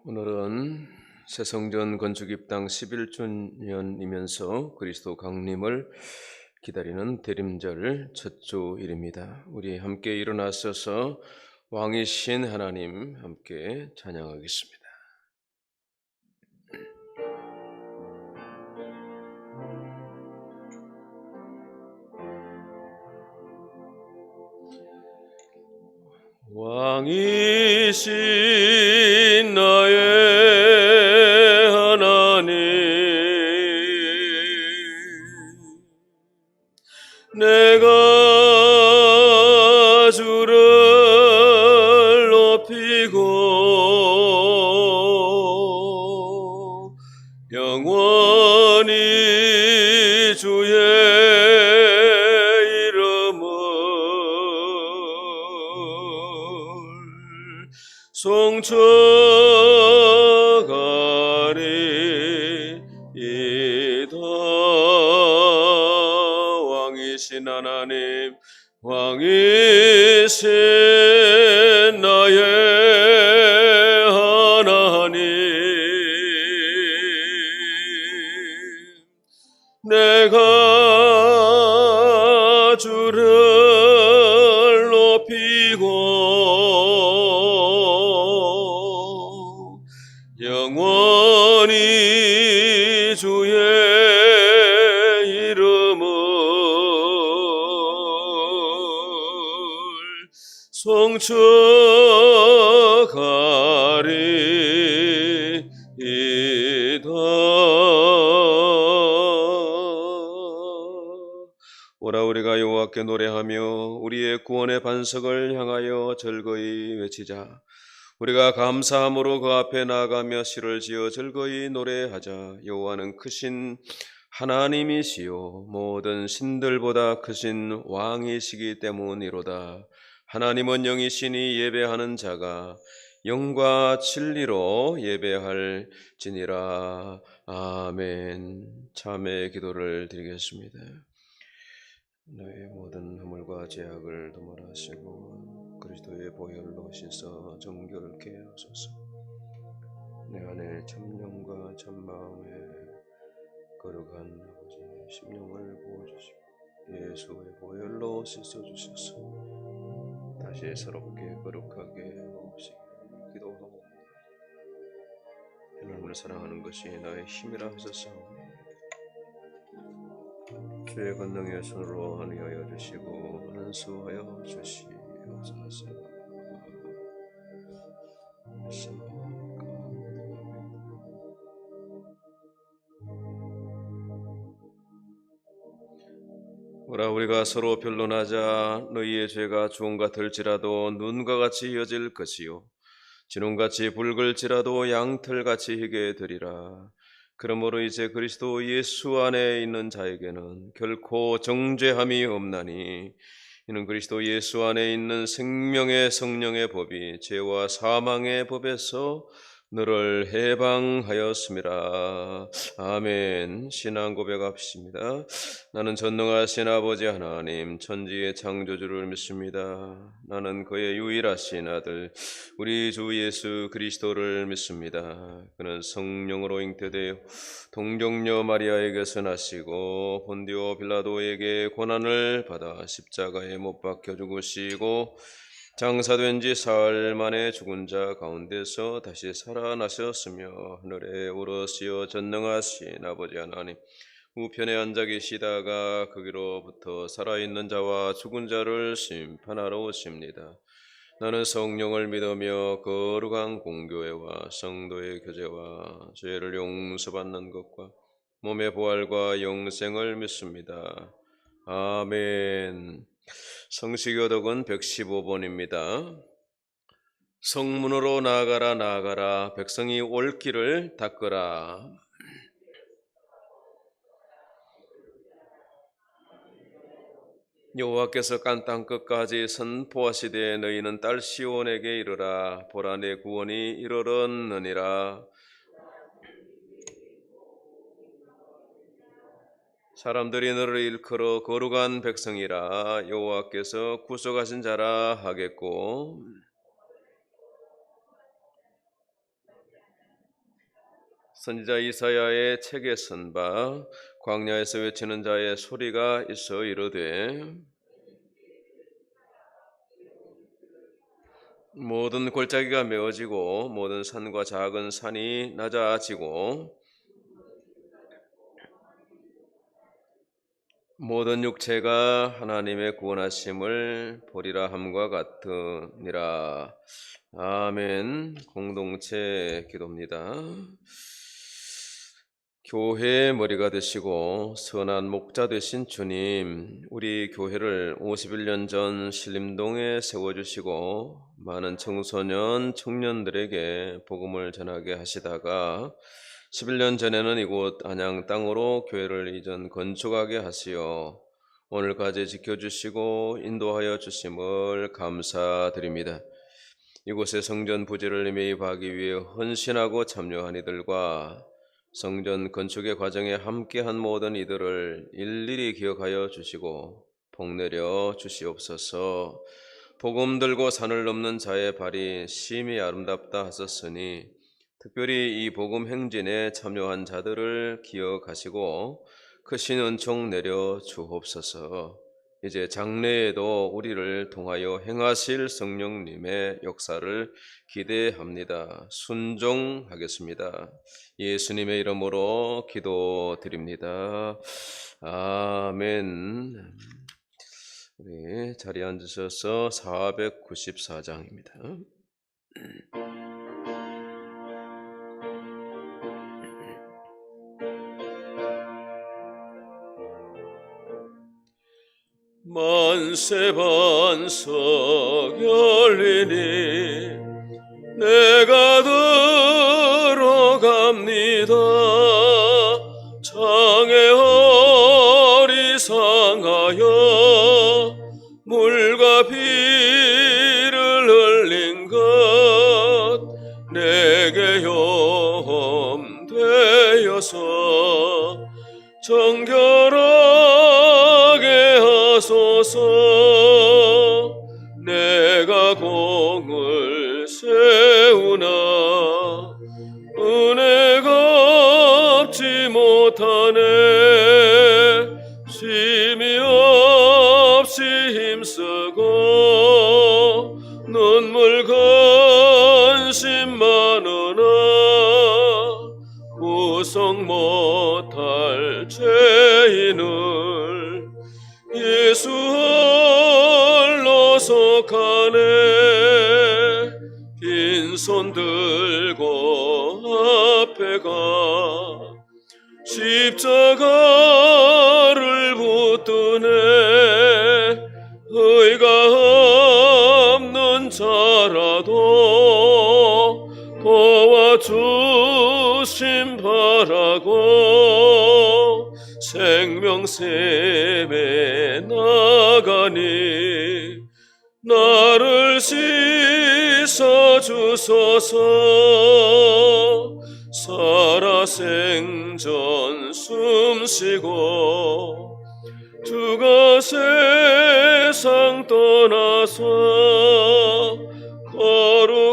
오늘은 새성전 건축 입당 11주년이면서 그리스도 강림을 기다리는 대림절 첫 주일입니다. 우리 함께 일어나셔서 왕이신 하나님 함께 찬양하겠습니다. 왕이신 나의 하나님, 내가 주를 높이고 영원히 주의 송축하리이다. 왕이신 하나님, 왕이신 나의 하나님, 내가 주를 높이고 영원히 주의 이름을 송축하리이다. 오라 우리가 여호와께 노래하며 우리의 구원의 반석을 향하여 즐거이 외치자. 우리가 감사함으로 그 앞에 나아가며 시를 지어 즐거이 노래하자. 여호와는 크신 하나님이시요 모든 신들보다 크신 왕이시기 때문이로다. 하나님은 영이시니 예배하는 자가 영과 진리로 예배할지니라. 아멘. 참회의 기도를 드리겠습니다. 너의 모든 허물과 죄악을 도말하시고 그리스도의 보혈로 씻어 정결케 하소서. 내 안에 참념과 참마음에 거룩한 아버지 심령을 부어주시고 예수의 보혈로 씻어주셔서 다시 새롭게 거룩하게 하옵시기 기도하옵니다. 하나님을 사랑하는 것이 나의 힘이라 하셨사오니 주의 권능의 손으로 안위하여 주시고 안수하여 주시옵소서. 오라 우리가 서로 변론하자. 너희의 죄가 주홍 같을지라도 눈과 같이 여질 것이요 진홍같이 붉을지라도 양털같이 희게 되리라. 그러므로 이제 그리스도 예수 안에 있는 자에게는 결코 정죄함이 없나니 이는 그리스도 예수 안에 있는 생명의 성령의 법이 죄와 사망의 법에서 너를 해방하였음이라. 아멘. 신앙 고백합시다. 나는 전능하신 아버지 하나님 천지의 창조주를 믿습니다. 나는 그의 유일하신 아들 우리 주 예수 그리스도를 믿습니다. 그는 성령으로 잉태되어 동정녀 마리아에게서 나시고 본디오 빌라도에게 고난을 받아 십자가에 못 박혀 죽으시고 장사된 지 사흘 만에 죽은 자 가운데서 다시 살아나셨으며 하늘에 오르시어 전능하신 아버지 하나님 우편에 앉아 계시다가 거기로부터 살아있는 자와 죽은 자를 심판하러 오십니다. 나는 성령을 믿으며 거룩한 공교회와 성도의 교제와 죄를 용서받는 것과 몸의 부활과 영생을 믿습니다. 아멘. 성시교독은 115번입니다. 성문으로 나아가라 나아가라 백성이 올 길을 닦으라. 여호와께서 간 땅 끝까지 선포하시되 너희는 딸 시온에게 이르라. 보라 내 구원이 이르렀느니라. 사람들이 너를 일컬어 거룩한 백성이라 여호와께서 구속하신 자라 하겠고 선지자 이사야의 책에 쓴 바 광야에서 외치는 자의 소리가 있어 이르되 모든 골짜기가 메어지고 모든 산과 작은 산이 낮아지고 모든 육체가 하나님의 구원하심을 보리라 함과 같으니라. 아멘. 공동체 기도입니다. 교회의 머리가 되시고 선한 목자 되신 주님, 우리 교회를 51년 전 신림동에 세워주시고 많은 청소년, 청년들에게 복음을 전하게 하시다가 11년 전에는 이곳 안양 땅으로 교회를 이전 건축하게 하시어 오늘까지 지켜주시고 인도하여 주심을 감사드립니다. 이곳의 성전 부지를 매입하기 위해 헌신하고 참여한 이들과 성전 건축의 과정에 함께한 모든 이들을 일일이 기억하여 주시고 복내려 주시옵소서. 복음 들고 산을 넘는 자의 발이 심히 아름답다 하셨으니 특별히 이 복음 행진에 참여한 자들을 기억하시고 크신 은총 내려 주옵소서. 이제 장래에도 우리를 통하여 행하실 성령님의 역사를 기대합니다. 순종하겠습니다. 예수님의 이름으로 기도드립니다. 아멘. 우리 자리에 앉으셔서 494장입니다. 만세 반석 열리니 내가 들어갑니다. 장애 어리상하여 물과 피를 흘린 것 내게 염되어서 정결하게 하소서. 내가 공을 세우나 은혜가 없지 못하네. 쉼이 없이 힘쓰고 눈물 근심 많으나 구속 못할 죄인을 예수 홀로 속하네. 빈손 들고 앞에 가 십자가를 붙드네. 의가 없는 자라도 도와주심 바라고 생명샘에 나가니 나를 씻어주소서. 살아생전 숨쉬고 주가 세상 떠나서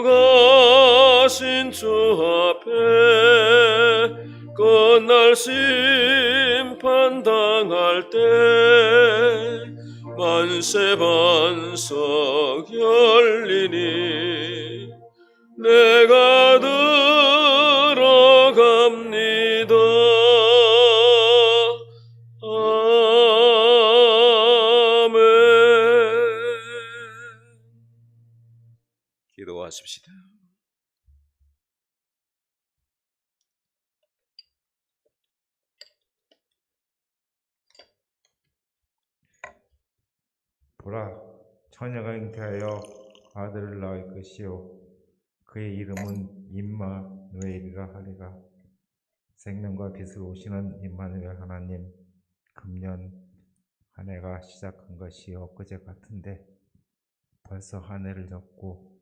거룩하신 주 앞에 끝날 심판 당할 때 만세 반석 열리니 내가 들어갑니다. 아멘. 기도하십시다. 보라, 처녀가 잉태하여 아들을 낳을 것이요 그의 이름은 임마누엘이라 하리라. 생명과 빛을 오시는 임마누엘 하나님, 금년 한 해가 시작한 것이 엊그제 같은데 벌써 한 해를 접고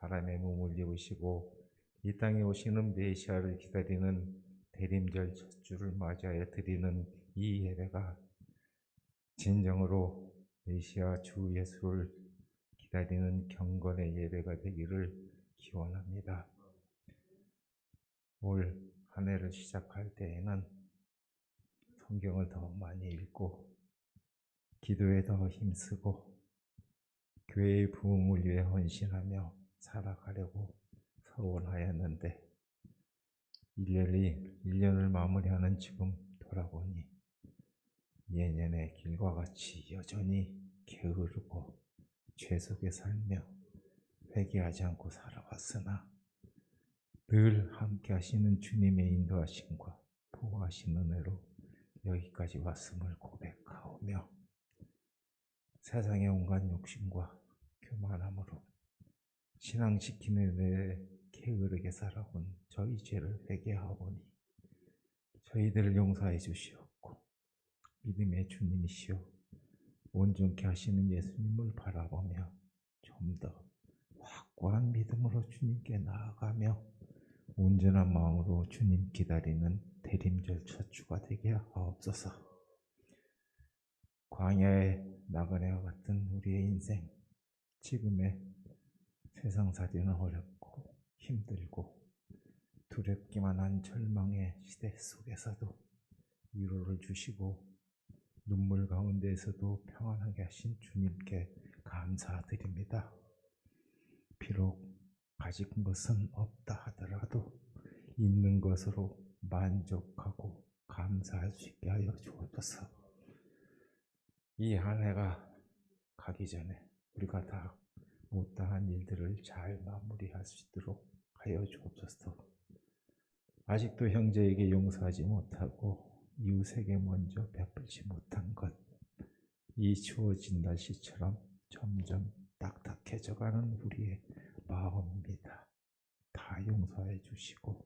사람의 몸을 입으시고 이 땅에 오시는 메시아를 기다리는 대림절 첫 주를 맞이하여 드리는 이 예배가 진정으로 메시아 주 예수를 기다리는 경건의 예배가 되기를 기원합니다. 올 한 해를 시작할 때에는 성경을 더 많이 읽고 기도에 더 힘쓰고 교회의 부흥을 위해 헌신하며 살아가려고 서원하였는데 1년을 마무리하는 지금 돌아보니 예년의 길과 같이 여전히 게으르고 죄 속에 살며 회개하지 않고 살아왔으나 늘 함께 하시는 주님의 인도하심과 보호하신 은혜로 여기까지 왔음을 고백하오며 세상의 온갖 욕심과 교만함으로 신앙 지키는 일에 게으르게 살아온 저희 죄를 회개하오니 저희들을 용서해 주시옵고 믿음의 주님이시여 온전케 하시는 예수님을 바라보며 좀 더 확고한 믿음으로 주님께 나아가며 온전한 마음으로 주님 기다리는 대림절 첫 주가 되게 하옵소서. 광야에 나그네와 같은 우리의 인생, 지금의 세상살이는 어렵고 힘들고 두렵기만 한 절망의 시대 속에서도 위로를 주시고 눈물 가운데에서도 평안하게 하신 주님께 감사드립니다. 비록 가진 것은 없다 하더라도 있는 것으로 만족하고 감사할 수 있게 하여 주옵소서. 이 한 해가 가기 전에 우리가 다 못다한 일들을 잘 마무리할 수 있도록 하여 주옵소서. 아직도 형제에게 용서하지 못하고 이웃에게 먼저 베풀지 못한 것, 이 추워진 날씨처럼 점점 딱딱해져가는 우리의 마음입니다. 다 용서해 주시고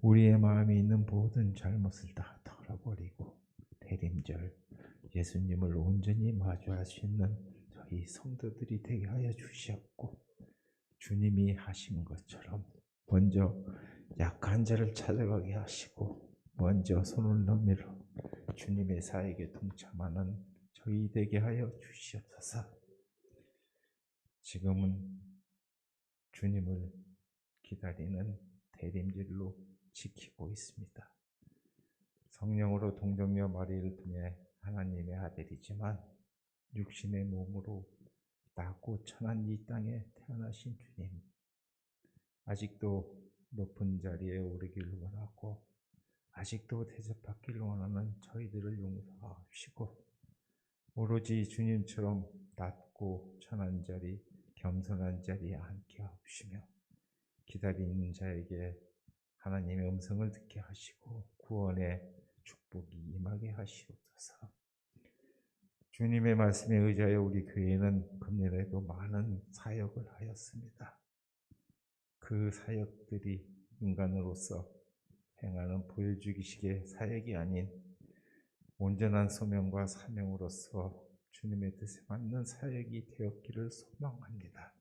우리의 마음에 있는 모든 잘못을 다 털어버리고 대림절 예수님을 온전히 마주할 수 있는 저희 성도들이 되게 하여 주시옵고 주님이 하신 것처럼 먼저 약한 자를 찾아가게 하시고 먼저 손을 내밀어 주님의 사역에 동참하는 저희 되게 하여 주시옵소서. 지금은 주님을 기다리는 대림절로 지키고 있습니다. 성령으로 동정녀 마리를 통해 하나님의 아들이지만 육신의 몸으로 낮고 천한 이 땅에 태어나신 주님, 아직도 높은 자리에 오르기를 원하고 아직도 대접받기를 원하는 저희들을 용서하시고 오로지 주님처럼 낮고 천한 자리, 겸손한 자리에 앉게 하시며 기다리는 자에게 하나님의 음성을 듣게 하시고 구원의 축복이 임하게 하시옵소서. 주님의 말씀에 의지하여 우리 교회는 금년에도 많은 사역을 하였습니다. 그 사역들이 인간으로서 행하는 보여주기식의 사역이 아닌 온전한 소명과 사명으로서 주님의 뜻에 맞는 사역이 되었기를 소망합니다.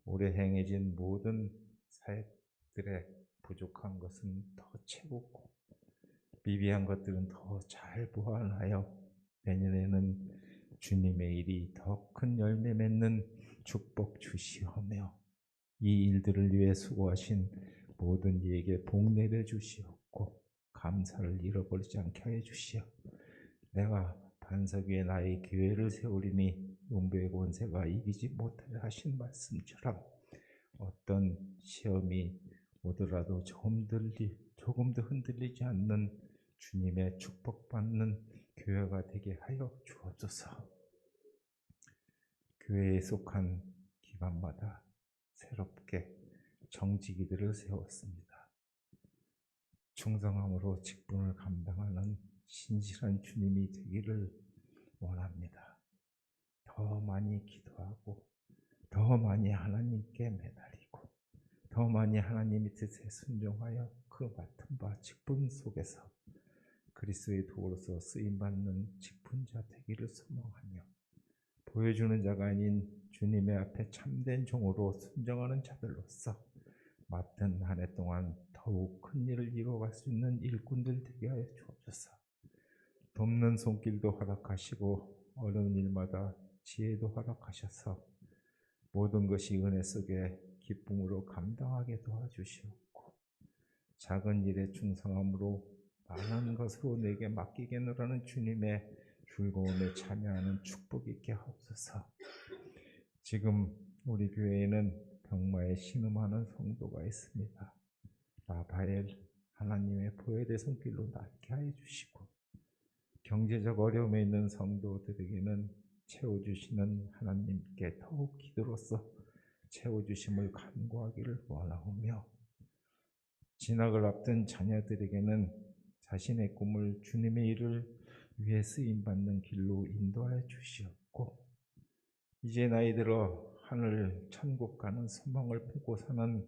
올해 행해진 모든 사역들의 부족한 것은 더 채우고 미비한 것들은 더 잘 보완하여 내년에는 주님의 일이 더 큰 열매 맺는 축복 주시오며 이 일들을 위해 수고하신 모든 이에게 복 내려 주시옵고 감사를 잃어버리지 않게 하여 주시오. 내가 반석 위에 나의 교회를 세우리니 음부의 권세가 이기지 못하게 하신 말씀처럼 어떤 시험이 오더라도 조금도 흔들리지 않는 주님의 축복받는 교회가 되게 하여 주옵소서. 교회에 속한 기관마다 새롭게 정직이들을 세웠습니다. 충성함으로 직분을 감당하는 신실한 주님이 되기를 원합니다. 더 많이 기도하고 더 많이 하나님께 매달리고 더 많이 하나님의 뜻에 순종하여 그 맡은 바 직분 속에서 그리스도의 도로서 쓰임받는 직분자 되기를 소망하며 보여주는 자가 아닌 주님의 앞에 참된 종으로 순종하는 자들로서 맡은 한 해 동안 더욱 큰 일을 이루어갈 수 있는 일꾼들 되게 하여 주옵소서. 돕는 손길도 허락하시고 어려운 일마다 지혜도 허락하셔서 모든 것이 은혜 속에 기쁨으로 감당하게 도와주시옵고 작은 일에 충성함으로 많은 것으로 내게 맡기겠노라는 주님의 즐거움에 참여하는 축복 있게 하옵소서. 지금 우리 교회에는 병마에 신음하는 성도가 있습니다. 라바엘, 하나님의 보혈의 손길로 낫게 하여 주시고, 경제적 어려움에 있는 성도들에게는 채워주시는 하나님께 더욱 기도로서 채워주심을 간구하기를 원하오며, 진학을 앞둔 자녀들에게는 자신의 꿈을 주님의 일을 위해 쓰임받는 길로 인도하여 주시옵고, 이제 나이 들어 하늘 천국 가는 소망을 품고 사는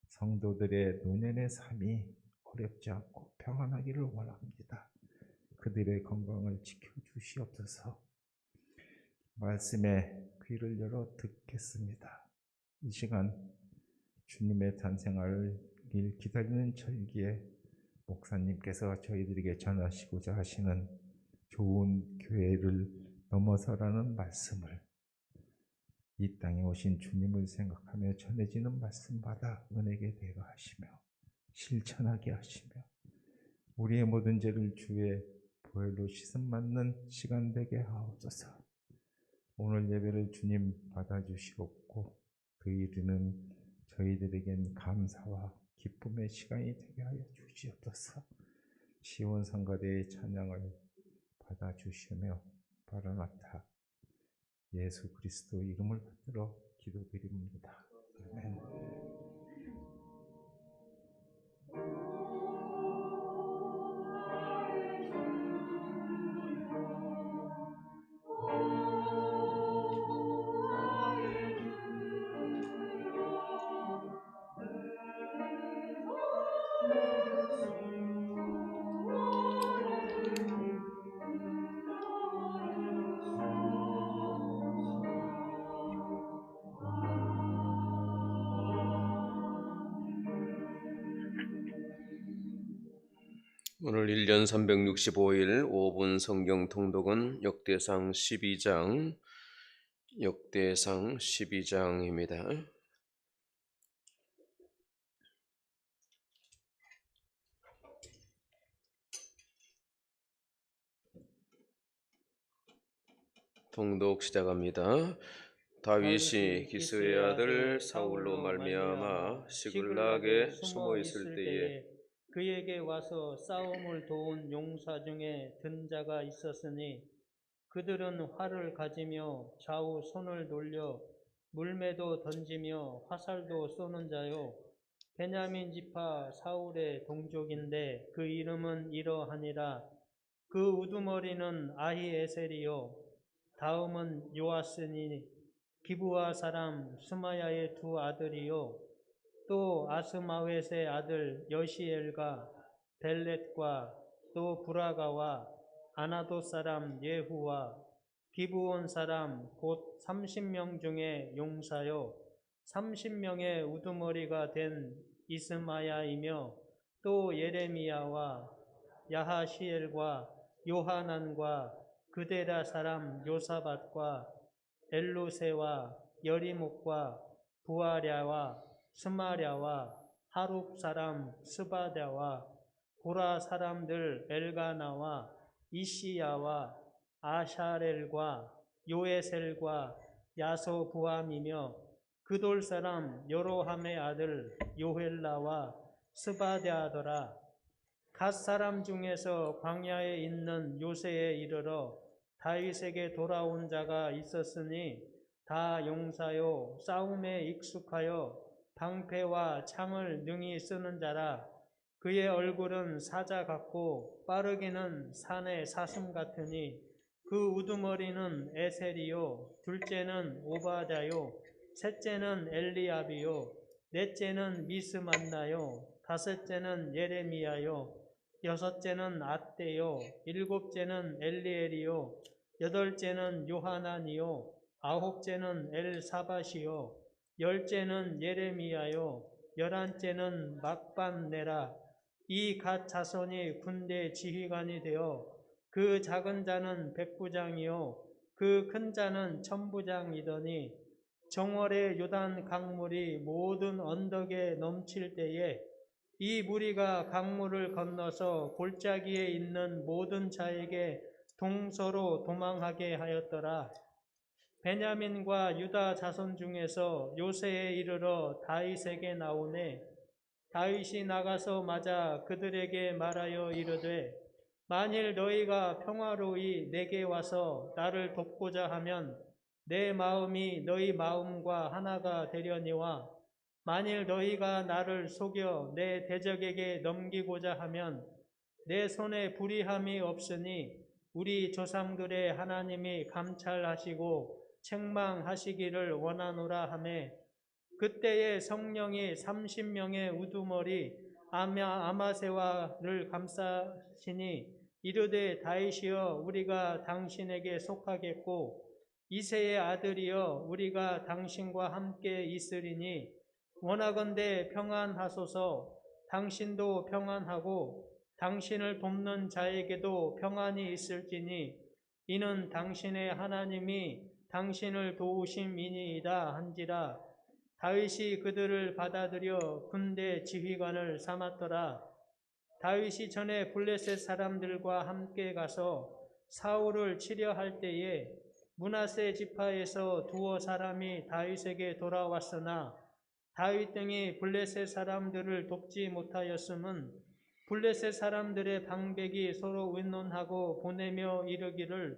성도들의 노년의 삶이 어렵지 않고 평안하기를 원합니다. 그들의 건강을 지켜주시옵소서. 말씀에 귀를 열어 듣겠습니다. 이 시간 주님의 탄생을 기다리는 절기에 목사님께서 저희들에게 전하시고자 하시는 좋은 교회를 넘어서라는 말씀을, 이 땅에 오신 주님을 생각하며 전해지는 말씀 받아 은혜게 되게 하시며 실천하게 하시며 우리의 모든 죄를 주의 보혈로 씻음 받는 시간 되게 하옵소서. 오늘 예배를 주님 받아주시옵고 그 이르는 저희들에겐 감사와 기쁨의 시간이 되게 하여 주시옵소서. 시온 성가대의 찬양을 받아주시며 바라나타 예수 그리스도 이름을 받들어 기도드립니다. 아멘. 오늘 1년 365일 5분 성경 통독은 역대상 12장입니다. 통독 시작합니다. 다윗이 기스의 아들 사울로 말미암아 시글락에 숨어 있을 때에 그에게 와서 싸움을 도운 용사 중에 든 자가 있었으니 그들은 활을 가지며 좌우 손을 돌려 물매도 던지며 화살도 쏘는 자요 베냐민 지파 사울의 동족인데 그 이름은 이러하니라. 그 우두머리는 아히에셀이요 다음은 요아스니 기브아 사람 스마야의 두 아들이요 또 아스마웻의 아들 여시엘과 벨렛과 또 브라가와 아나도 사람 예후와 기브온 사람 곧 30명 중에 용사요 30명의 우두머리가 된 이스마야이며 또 예레미야와 야하시엘과 요하난과 그데라 사람 요사밧과 엘루세와 여리목과 부아랴와 스마랴와 하룹 사람 스바랴와 보라 사람들 엘가나와 이시야와 아샤렐과 요에셀과 야소부암이며 그돌 사람 여로함의 아들 요헬라와 스바랴더라. 갓 사람 중에서 광야에 있는 요새에 이르러 다윗에게 돌아온 자가 있었으니 다 용사요 싸움에 익숙하여 방패와 창을 능히 쓰는 자라. 그의 얼굴은 사자 같고 빠르기는 산의 사슴 같으니 그 우두머리는 에셀이요 둘째는 오바댜요 셋째는 엘리압이요 넷째는 미스만나요 다섯째는 예레미야요 여섯째는 앗대요 일곱째는 엘리엘이요 여덟째는 요하난이요 아홉째는 엘사밧이요 열째는 예레미야요 열한째는 막반네라. 이 갓 자손이 군대 지휘관이 되어 그 작은 자는 백부장이요 그 큰 자는 천부장이더니 정월에 요단 강물이 모든 언덕에 넘칠 때에 이 무리가 강물을 건너서 골짜기에 있는 모든 자에게 동서로 도망하게 하였더라. 베냐민과 유다 자손 중에서 요새에 이르러 다윗에게 나오매 다윗이 나가서 맞아 그들에게 말하여 이르되 만일 너희가 평화로이 내게 와서 나를 돕고자 하면 내 마음이 너희 마음과 하나가 되려니와 만일 너희가 나를 속여 내 대적에게 넘기고자 하면 내 손에 불의함이 없으니 우리 조상들의 하나님이 감찰하시고 책망하시기를 원하노라 하매 그때에 성령이 30명의 우두머리 아마세와를 감싸시니 이르되 다윗이여 우리가 당신에게 속하겠고 이새의 아들이여 우리가 당신과 함께 있으리니 원하건대 평안하소서. 당신도 평안하고 당신을 돕는 자에게도 평안이 있을지니 이는 당신의 하나님이 당신을 도우심이니이다 한지라. 다윗이 그들을 받아들여 군대 지휘관을 삼았더라. 다윗이 전에 블레셋 사람들과 함께 가서 사울을 치려 할 때에 므낫세 지파에서 두어 사람이 다윗에게 돌아왔으나 다윗 등이 블레셋 사람들을 돕지 못하였음은 블레셋 사람들의 방백이 서로 의논하고 보내며 이르기를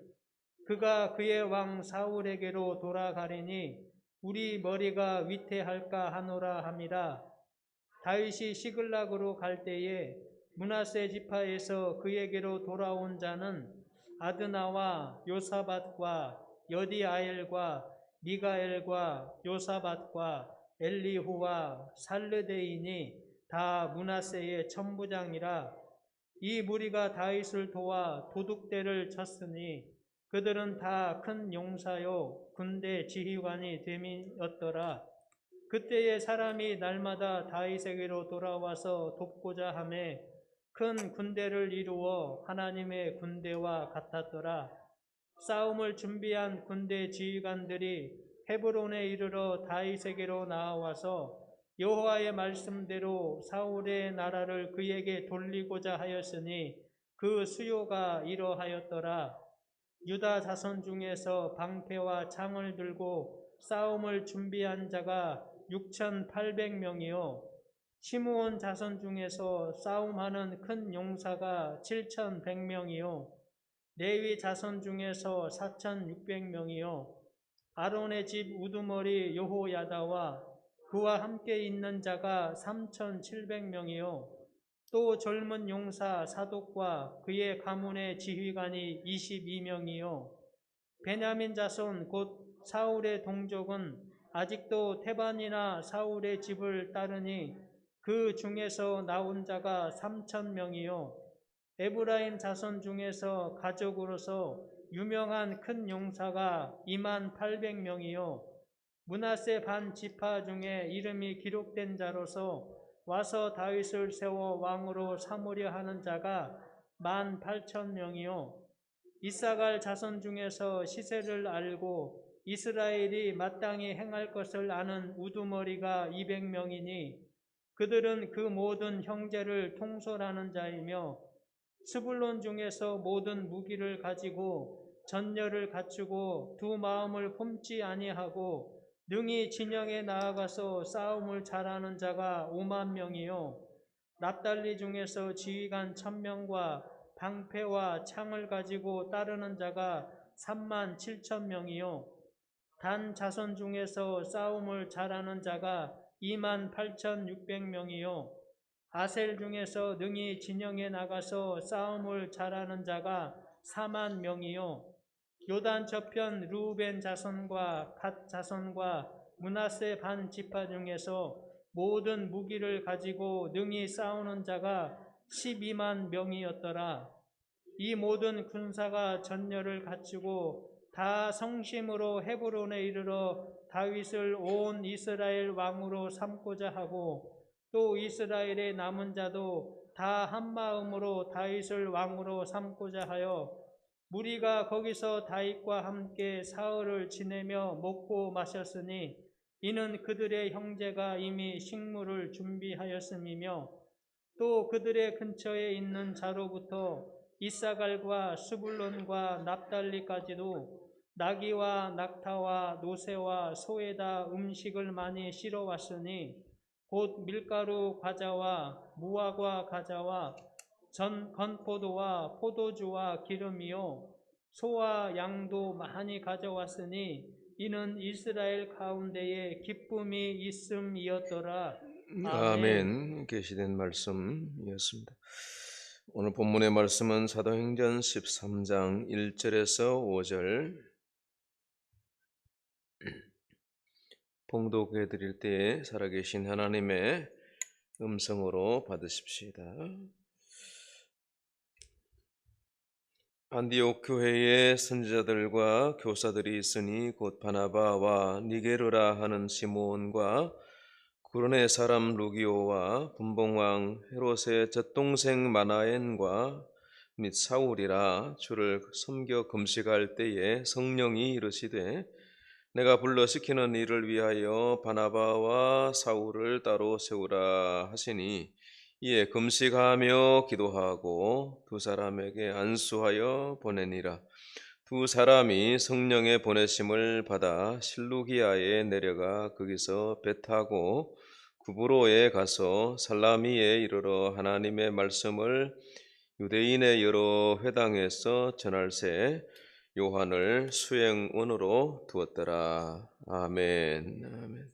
그가 그의 왕 사울에게로 돌아가리니 우리 머리가 위태할까 하노라 함이라. 다윗이 시글락으로 갈 때에 므낫세 지파에서 그에게로 돌아온 자는 아드나와 요사밧과 여디아엘과 미가엘과 요사밧과 엘리후와 살르데인이 다 므낫세의 천부장이라. 이 무리가 다윗을 도와 도둑대를 쳤으니 그들은 다 큰 용사요 군대 지휘관이 됨이었더라. 그때의 사람이 날마다 다윗에게로 돌아와서 돕고자 하매 큰 군대를 이루어 하나님의 군대와 같았더라. 싸움을 준비한 군대 지휘관들이 헤브론에 이르러 다윗에게로 나와서 여호와의 말씀대로 사울의 나라를 그에게 돌리고자 하였으니 그 수요가 이러하였더라. 유다 자손 중에서 방패와 창을 들고 싸움을 준비한 자가 6,800명이요 시므온 자손 중에서 싸움하는 큰 용사가 7,100명이요 레위 자손 중에서 4,600명이요 아론의 집 우두머리 여호야다와 그와 함께 있는 자가 3,700명이요 또 젊은 용사 사독과 그의 가문의 지휘관이 22명이요 베냐민 자손 곧 사울의 동족은 아직도 태반이나 사울의 집을 따르니 그 중에서 나온 자가 3,000명이요 에브라임 자손 중에서 가족으로서 유명한 큰 용사가 28,000명이요 므낫세 반 지파 중에 이름이 기록된 자로서 와서 다윗을 세워 왕으로 삼으려 하는 자가 18,000명이요 이사갈 자손 중에서 시세를 알고 이스라엘이 마땅히 행할 것을 아는 우두머리가 200명이니 그들은 그 모든 형제를 통솔하는 자이며 스불론 중에서 모든 무기를 가지고 전열을 갖추고 두 마음을 품지 아니하고 능히 진영에 나아가서 싸움을 잘하는 자가 50,000명이요 납달리 중에서 지휘관 1,000명과 방패와 창을 가지고 따르는 자가 37,000명이요 단 자손 중에서 싸움을 잘하는 자가 28,600명이요 아셀 중에서 능히 진영에 나가서 싸움을 잘하는 자가 40,000명이요 요단 저편 르우벤 자손과 갓 자손과 므낫세 반 지파 중에서 모든 무기를 가지고 능히 싸우는 자가 12만 명이었더라. 이 모든 군사가 전열을 갖추고 다 성심으로 헤브론에 이르러 다윗을 온 이스라엘 왕으로 삼고자 하고 또 이스라엘의 남은 자도 다 한마음으로 다윗을 왕으로 삼고자 하여 무리가 거기서 다윗과 함께 사흘을 지내며 먹고 마셨으니 이는 그들의 형제가 이미 식물을 준비하였음이며 또 그들의 근처에 있는 자로부터 이사갈과 스불론과 납달리까지도 나귀와 낙타와 노새와 소에다 음식을 많이 실어왔으니 곧 밀가루 과자와 무화과 과자와 건포도와 포도주와 기름이요 소와 양도 많이 가져왔으니 이는 이스라엘 가운데에 기쁨이 있음이었더라. 아멘. 계시된 말씀이었습니다. 오늘 본문의 말씀은 사도행전 13장 1절에서 5절. 봉독해 드릴 때에 살아계신 하나님의 음성으로 받으십시다. 안디옥 교회에 선지자들과 교사들이 있으니 곧 바나바와 니게르라 하는 시몬과 구르네 사람 루기오와 분봉왕 헤롯의 젖동생 마나엔과 및 사울이라 주를 섬겨 금식할 때에 성령이 이르시되 내가 불러 시키는 일을 위하여 바나바와 사울을 따로 세우라 하시니 이에 금식하며 기도하고 두 사람에게 안수하여 보내니라. 두 사람이 성령의 보내심을 받아 실루기아에 내려가 거기서 배 타고 구브로에 가서 살라미에 이르러 하나님의 말씀을 유대인의 여러 회당에서 전할새 요한을 수행원으로 두었더라. 아멘. 아멘.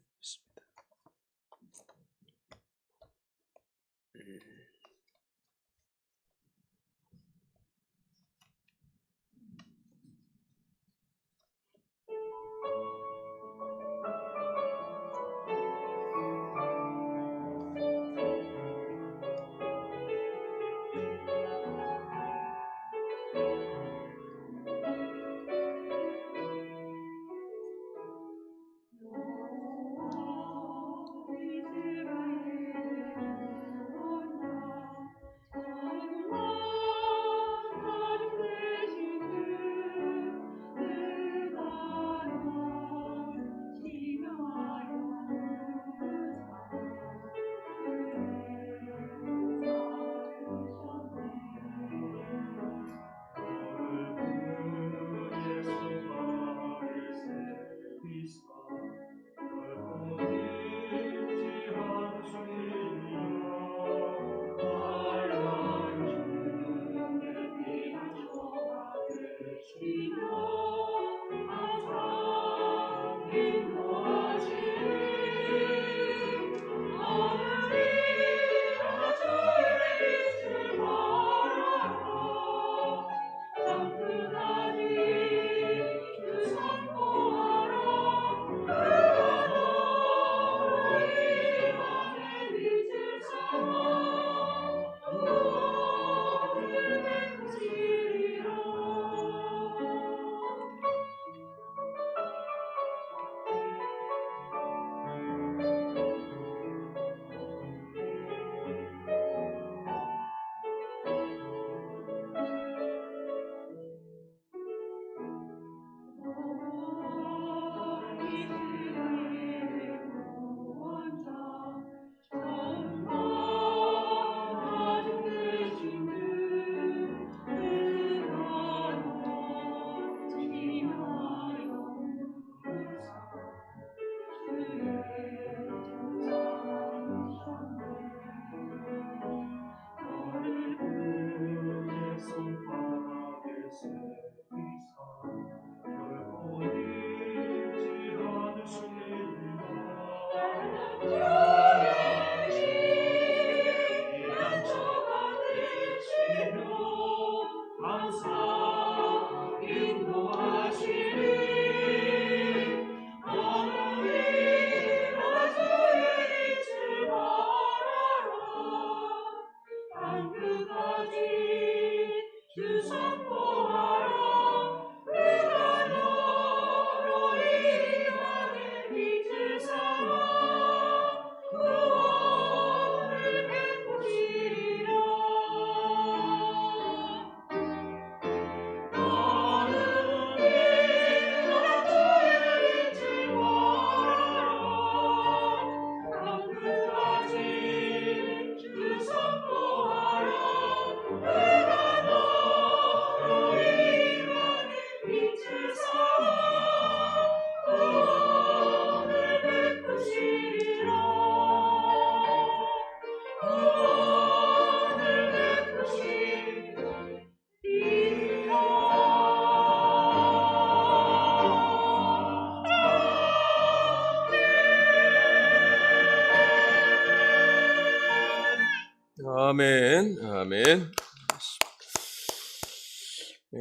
아멘, 아멘.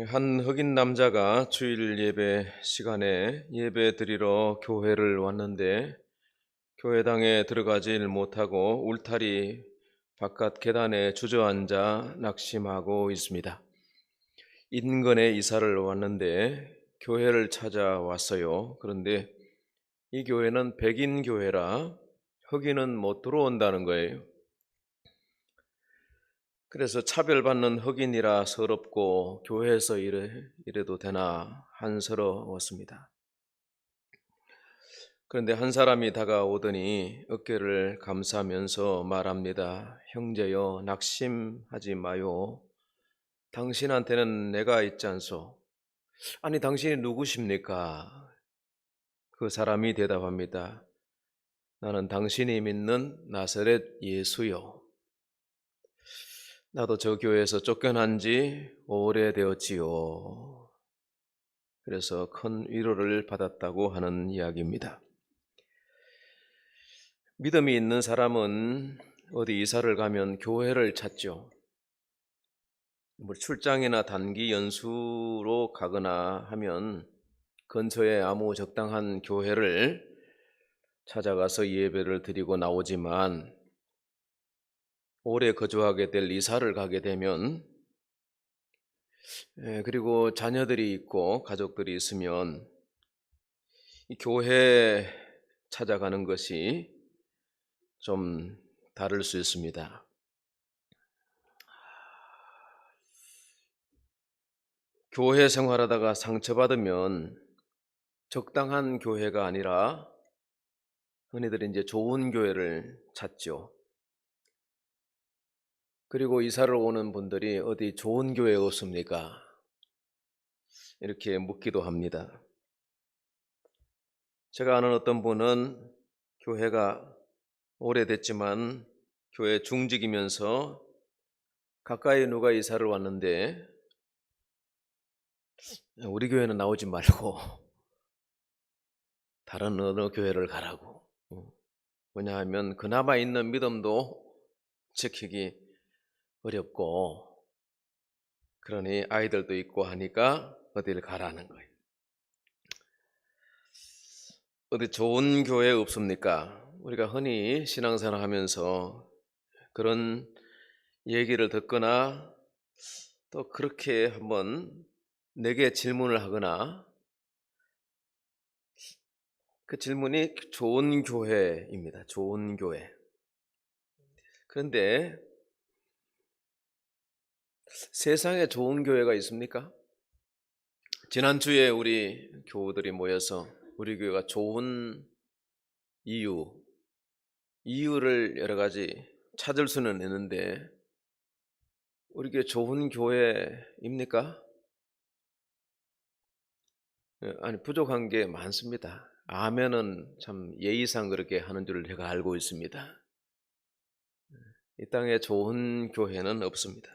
한 흑인 남자가 주일 예배 시간에 예배 드리러 교회를 왔는데 교회당에 들어가질 못하고 울타리 바깥 계단에 주저앉아 낙심하고 있습니다. 인근에 이사를 왔는데 교회를 찾아왔어요. 그런데 이 교회는 백인 교회라 흑인은 못 들어온다는 거예요. 그래서 차별받는 흑인이라 서럽고 교회에서 이래도 되나 한스러웠습니다. 그런데 한 사람이 다가오더니 어깨를 감싸면서 말합니다. 형제여, 낙심하지 마요. 당신한테는 내가 있지 않소. 아니, 당신이 누구십니까? 그 사람이 대답합니다. 나는 당신이 믿는 나사렛 예수요. 나도 저 교회에서 쫓겨난 지 오래되었지요. 그래서 큰 위로를 받았다고 하는 이야기입니다. 믿음이 있는 사람은 어디 이사를 가면 교회를 찾죠. 뭐 출장이나 단기 연수로 가거나 하면 근처에 아무 적당한 교회를 찾아가서 예배를 드리고 나오지만 오래 거주하게 될 이사를 가게 되면 그리고 자녀들이 있고 가족들이 있으면 이 교회 찾아가는 것이 좀 다를 수 있습니다. 교회 생활하다가 상처받으면 적당한 교회가 아니라 흔히들 이제 좋은 교회를 찾죠. 그리고 이사를 오는 분들이 어디 좋은 교회 없습니까? 이렇게 묻기도 합니다. 제가 아는 어떤 분은 교회가 오래됐지만 교회 중직이면서 가까이 누가 이사를 왔는데 우리 교회는 나오지 말고 다른 어느 교회를 가라고. 왜냐하면 그나마 있는 믿음도 지키기 어렵고 그러니 아이들도 있고 하니까 어디를 가라는 거예요. 어디 좋은 교회 없습니까? 우리가 흔히 신앙생활 하면서 그런 얘기를 듣거나 또 그렇게 한번 내게 질문을 하거나 그 질문이 좋은 교회입니다. 좋은 교회. 그런데 세상에 좋은 교회가 있습니까? 지난주에 우리 교우들이 모여서 우리 교회가 좋은 이유를 여러 가지 찾을 수는 있는데 우리 교회 좋은 교회입니까? 아니, 부족한 게 많습니다. 아멘은 참 예의상 그렇게 하는 줄 제가 알고 있습니다. 이 땅에 좋은 교회는 없습니다.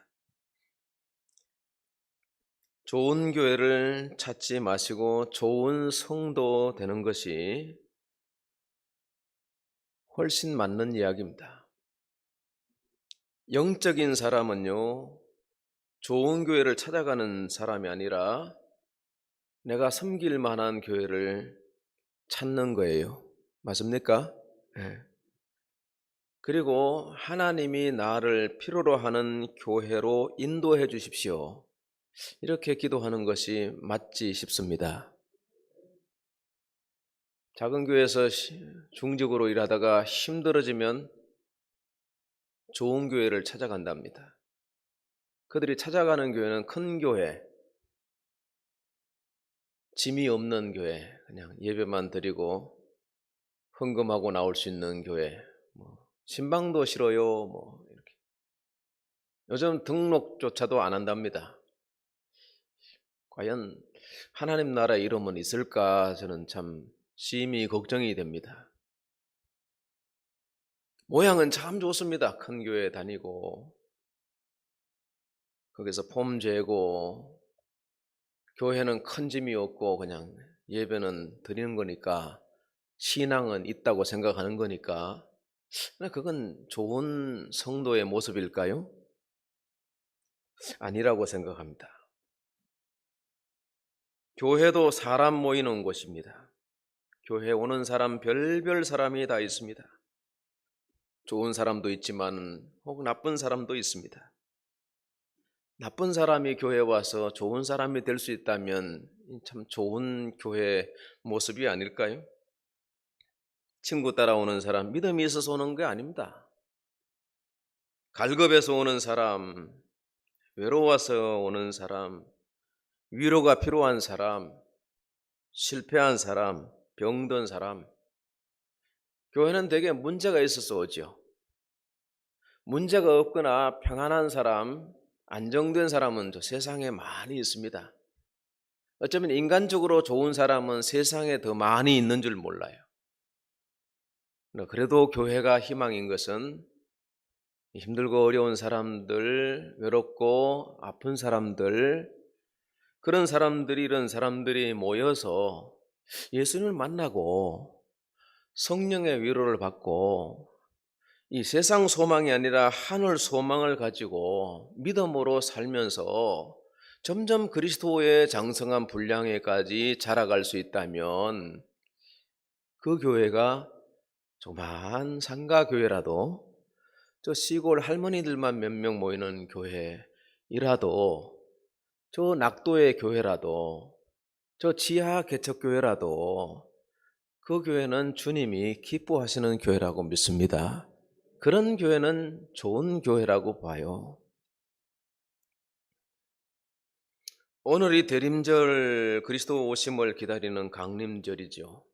좋은 교회를 찾지 마시고 좋은 성도 되는 것이 훨씬 맞는 이야기입니다. 영적인 사람은요, 좋은 교회를 찾아가는 사람이 아니라 내가 섬길 만한 교회를 찾는 거예요. 맞습니까? 네. 그리고 하나님이 나를 필요로 하는 교회로 인도해 주십시오. 이렇게 기도하는 것이 맞지 싶습니다. 작은 교회에서 중직으로 일하다가 힘들어지면 좋은 교회를 찾아간답니다. 그들이 찾아가는 교회는 큰 교회, 짐이 없는 교회, 그냥 예배만 드리고 헌금하고 나올 수 있는 교회, 신방도 싫어요, 이렇게. 요즘 등록조차도 안 한답니다. 과연 하나님 나라 이름은 있을까? 저는 참 심히 걱정이 됩니다. 모양은 참 좋습니다. 큰 교회 다니고 거기서 폼 재고 교회는 큰 짐이 없고 그냥 예배는 드리는 거니까 신앙은 있다고 생각하는 거니까 그러나 그건 좋은 성도의 모습일까요? 아니라고 생각합니다. 교회도 사람 모이는 곳입니다. 교회 오는 사람 별별 사람이 다 있습니다. 좋은 사람도 있지만 혹 나쁜 사람도 있습니다. 나쁜 사람이 교회에 와서 좋은 사람이 될 수 있다면 참 좋은 교회 모습이 아닐까요? 친구 따라오는 사람 믿음이 있어서 오는 게 아닙니다. 갈급해서 오는 사람, 외로워서 오는 사람, 위로가 필요한 사람, 실패한 사람, 병든 사람, 교회는 대개 문제가 있어서 오죠. 문제가 없거나 평안한 사람, 안정된 사람은 저 세상에 많이 있습니다. 어쩌면 인간적으로 좋은 사람은 세상에 더 많이 있는 줄 몰라요. 그래도 교회가 희망인 것은 힘들고 어려운 사람들, 외롭고 아픈 사람들, 그런 사람들이 이런 사람들이 모여서 예수님을 만나고 성령의 위로를 받고 이 세상 소망이 아니라 하늘 소망을 가지고 믿음으로 살면서 점점 그리스도의 장성한 분량에까지 자라갈 수 있다면 그 교회가 조그만 상가교회라도 저 시골 할머니들만 몇 명 모이는 교회이라도 저 낙도의 교회라도 저 지하 개척교회라도 그 교회는 주님이 기뻐하시는 교회라고 믿습니다. 그런 교회는 좋은 교회라고 봐요. 오늘이 대림절 그리스도 오심을 기다리는 강림절이죠.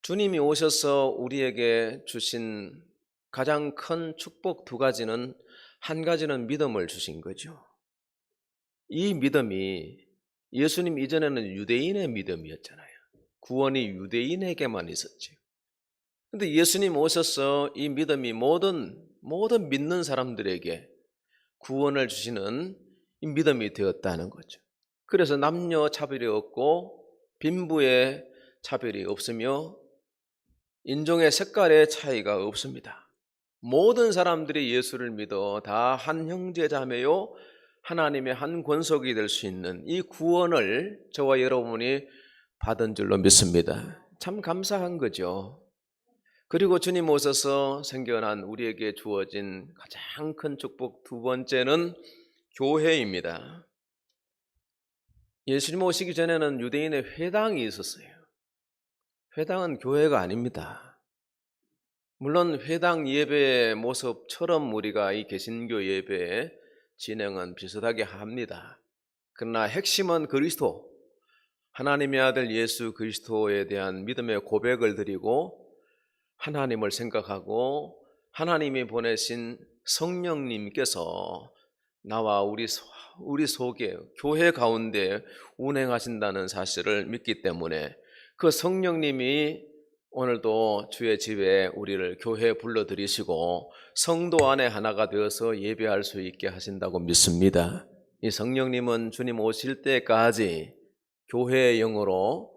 주님이 오셔서 우리에게 주신 가장 큰 축복 두 가지는 한 가지는 믿음을 주신 거죠. 이 믿음이 예수님 이전에는 유대인의 믿음이었잖아요. 구원이 유대인에게만 있었죠. 그런데 예수님 오셔서 이 믿음이 모든 믿는 사람들에게 구원을 주시는 이 믿음이 되었다는 거죠. 그래서 남녀 차별이 없고 빈부의 차별이 없으며 인종의 색깔의 차이가 없습니다. 모든 사람들이 예수를 믿어 다 한 형제 자매요 하나님의 한 권속이 될 수 있는 이 구원을 저와 여러분이 받은 줄로 믿습니다. 참 감사한 거죠. 그리고 주님 오셔서 생겨난 우리에게 주어진 가장 큰 축복 두 번째는 교회입니다. 예수님 오시기 전에는 유대인의 회당이 있었어요. 회당은 교회가 아닙니다. 물론 회당 예배의 모습처럼 우리가 이 개신교 예배의 진행은 비슷하게 합니다. 그러나 핵심은 그리스도, 하나님의 아들 예수 그리스도에 대한 믿음의 고백을 드리고 하나님을 생각하고 하나님이 보내신 성령님께서 나와 우리 속에 교회 가운데 운행하신다는 사실을 믿기 때문에 그 성령님이 오늘도 주의 집에 우리를 교회에 불러들이시고 성도 안에 하나가 되어서 예배할 수 있게 하신다고 믿습니다. 이 성령님은 주님 오실 때까지 교회의 영으로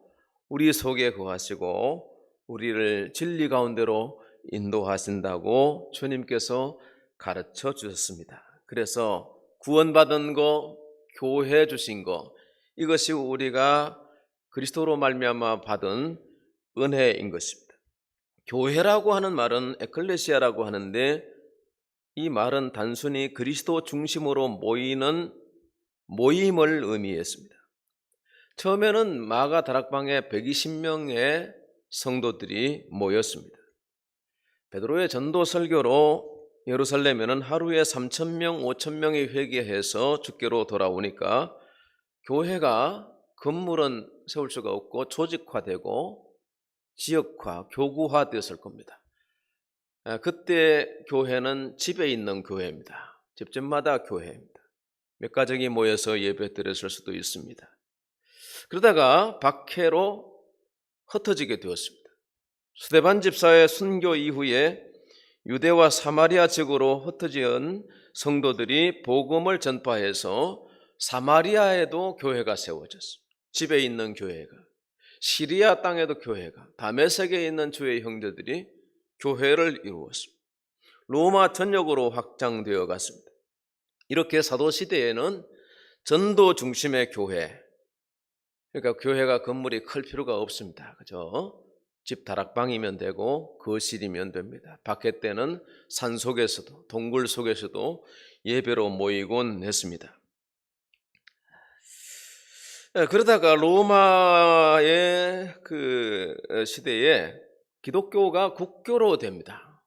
우리 속에 거하시고 우리를 진리 가운데로 인도하신다고 주님께서 가르쳐 주셨습니다. 그래서 구원받은 거, 교회 주신 거, 이것이 우리가 그리스도로 말미암아 받은 은혜인 것입니다. 교회라고 하는 말은 에클레시아라고 하는데 이 말은 단순히 그리스도 중심으로 모이는 모임을 의미했습니다. 처음에는 마가 다락방에 120명의 성도들이 모였습니다. 베드로의 전도 설교로 예루살렘에는 하루에 3,000명, 5,000명이 회개해서 주께로 돌아오니까 교회가 건물은 세울 수가 없고 조직화되고 지역화, 교구화 되었을 겁니다. 그때 교회는 집에 있는 교회입니다. 집집마다 교회입니다. 몇 가정이 모여서 예배 드렸을 수도 있습니다. 그러다가 박해로 흩어지게 되었습니다. 스데반 집사의 순교 이후에 유대와 사마리아 지역으로 흩어진 성도들이 복음을 전파해서 사마리아에도 교회가 세워졌습니다. 집에 있는 교회가, 시리아 땅에도 교회가, 다메섹에 있는 주의 형제들이 교회를 이루었습니다. 로마 전역으로 확장되어 갔습니다. 이렇게 사도시대에는 전도 중심의 교회, 그러니까 교회가 건물이 클 필요가 없습니다. 그죠? 집 다락방이면 되고 거실이면 됩니다. 밖에 때는 산 속에서도 동굴 속에서도 예배로 모이곤 했습니다. 그러다가 로마의 그 시대에 기독교가 국교로 됩니다.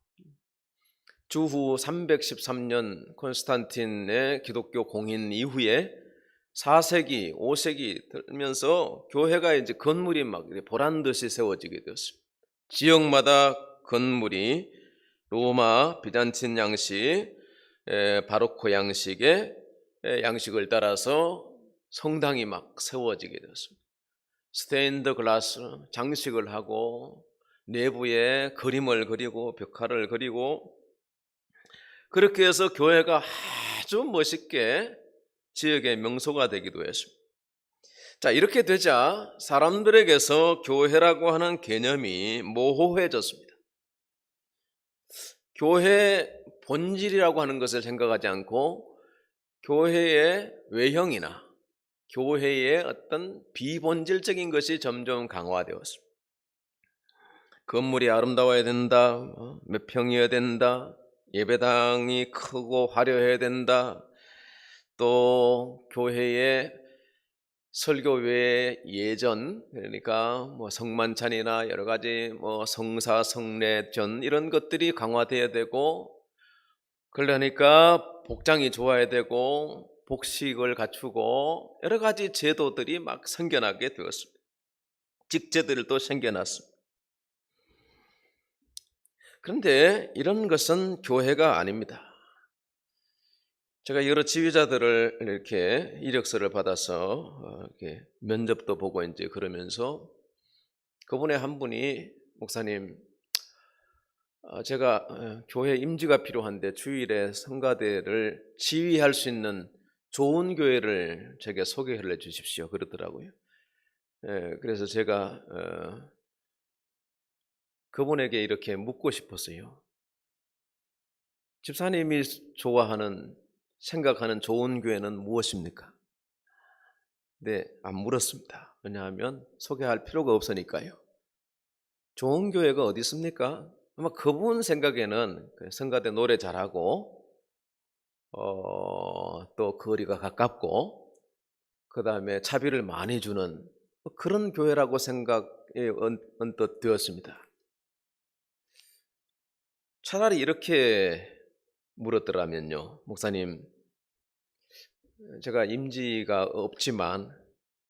주후 313년 콘스탄틴의 기독교 공인 이후에 4세기, 5세기 들면서 교회가 이제 건물이 막 보란 듯이 세워지게 되었습니다. 지역마다 건물이 로마 비잔틴 양식, 바로코 양식의 양식을 따라서 성당이 막 세워지게 되었습니다. 스테인드 글라스 장식을 하고 내부에 그림을 그리고 벽화를 그리고 그렇게 해서 교회가 아주 멋있게 지역의 명소가 되기도 했습니다. 자, 이렇게 되자 사람들에게서 교회라고 하는 개념이 모호해졌습니다. 교회 본질이라고 하는 것을 생각하지 않고 교회의 외형이나 교회의 어떤 비본질적인 것이 점점 강화되었습니다. 건물이 아름다워야 된다, 몇 평이어야 된다, 예배당이 크고 화려해야 된다, 또 교회의 설교 외에 예전, 그러니까 뭐 성만찬이나 여러 가지 뭐 성사, 성례전 이런 것들이 강화되어야 되고, 그러니까 복장이 좋아야 되고 복식을 갖추고 여러 가지 제도들이 막 생겨나게 되었습니다. 직제들도 생겨났습니다. 그런데 이런 것은 교회가 아닙니다. 제가 여러 지휘자들을 이렇게 이력서를 받아서 이렇게 면접도 보고 이제 그러면서 그분의 한 분이 목사님, 제가 교회 임지가 필요한데 주일에 성가대를 지휘할 수 있는 좋은 교회를 제게 소개를 해 주십시오 그러더라고요. 그래서 제가 그분에게 이렇게 묻고 싶었어요. 집사님이 좋아하는 생각하는 좋은 교회는 무엇입니까? 네, 안 물었습니다. 왜냐하면 소개할 필요가 없으니까요. 좋은 교회가 어디 있습니까? 아마 그분 생각에는 성가대 노래 잘하고 또 거리가 가깝고 그 다음에 차비를 많이 주는 그런 교회라고 생각이 언뜻 되었습니다. 차라리 이렇게 물었더라면요. 목사님, 제가 임지가 없지만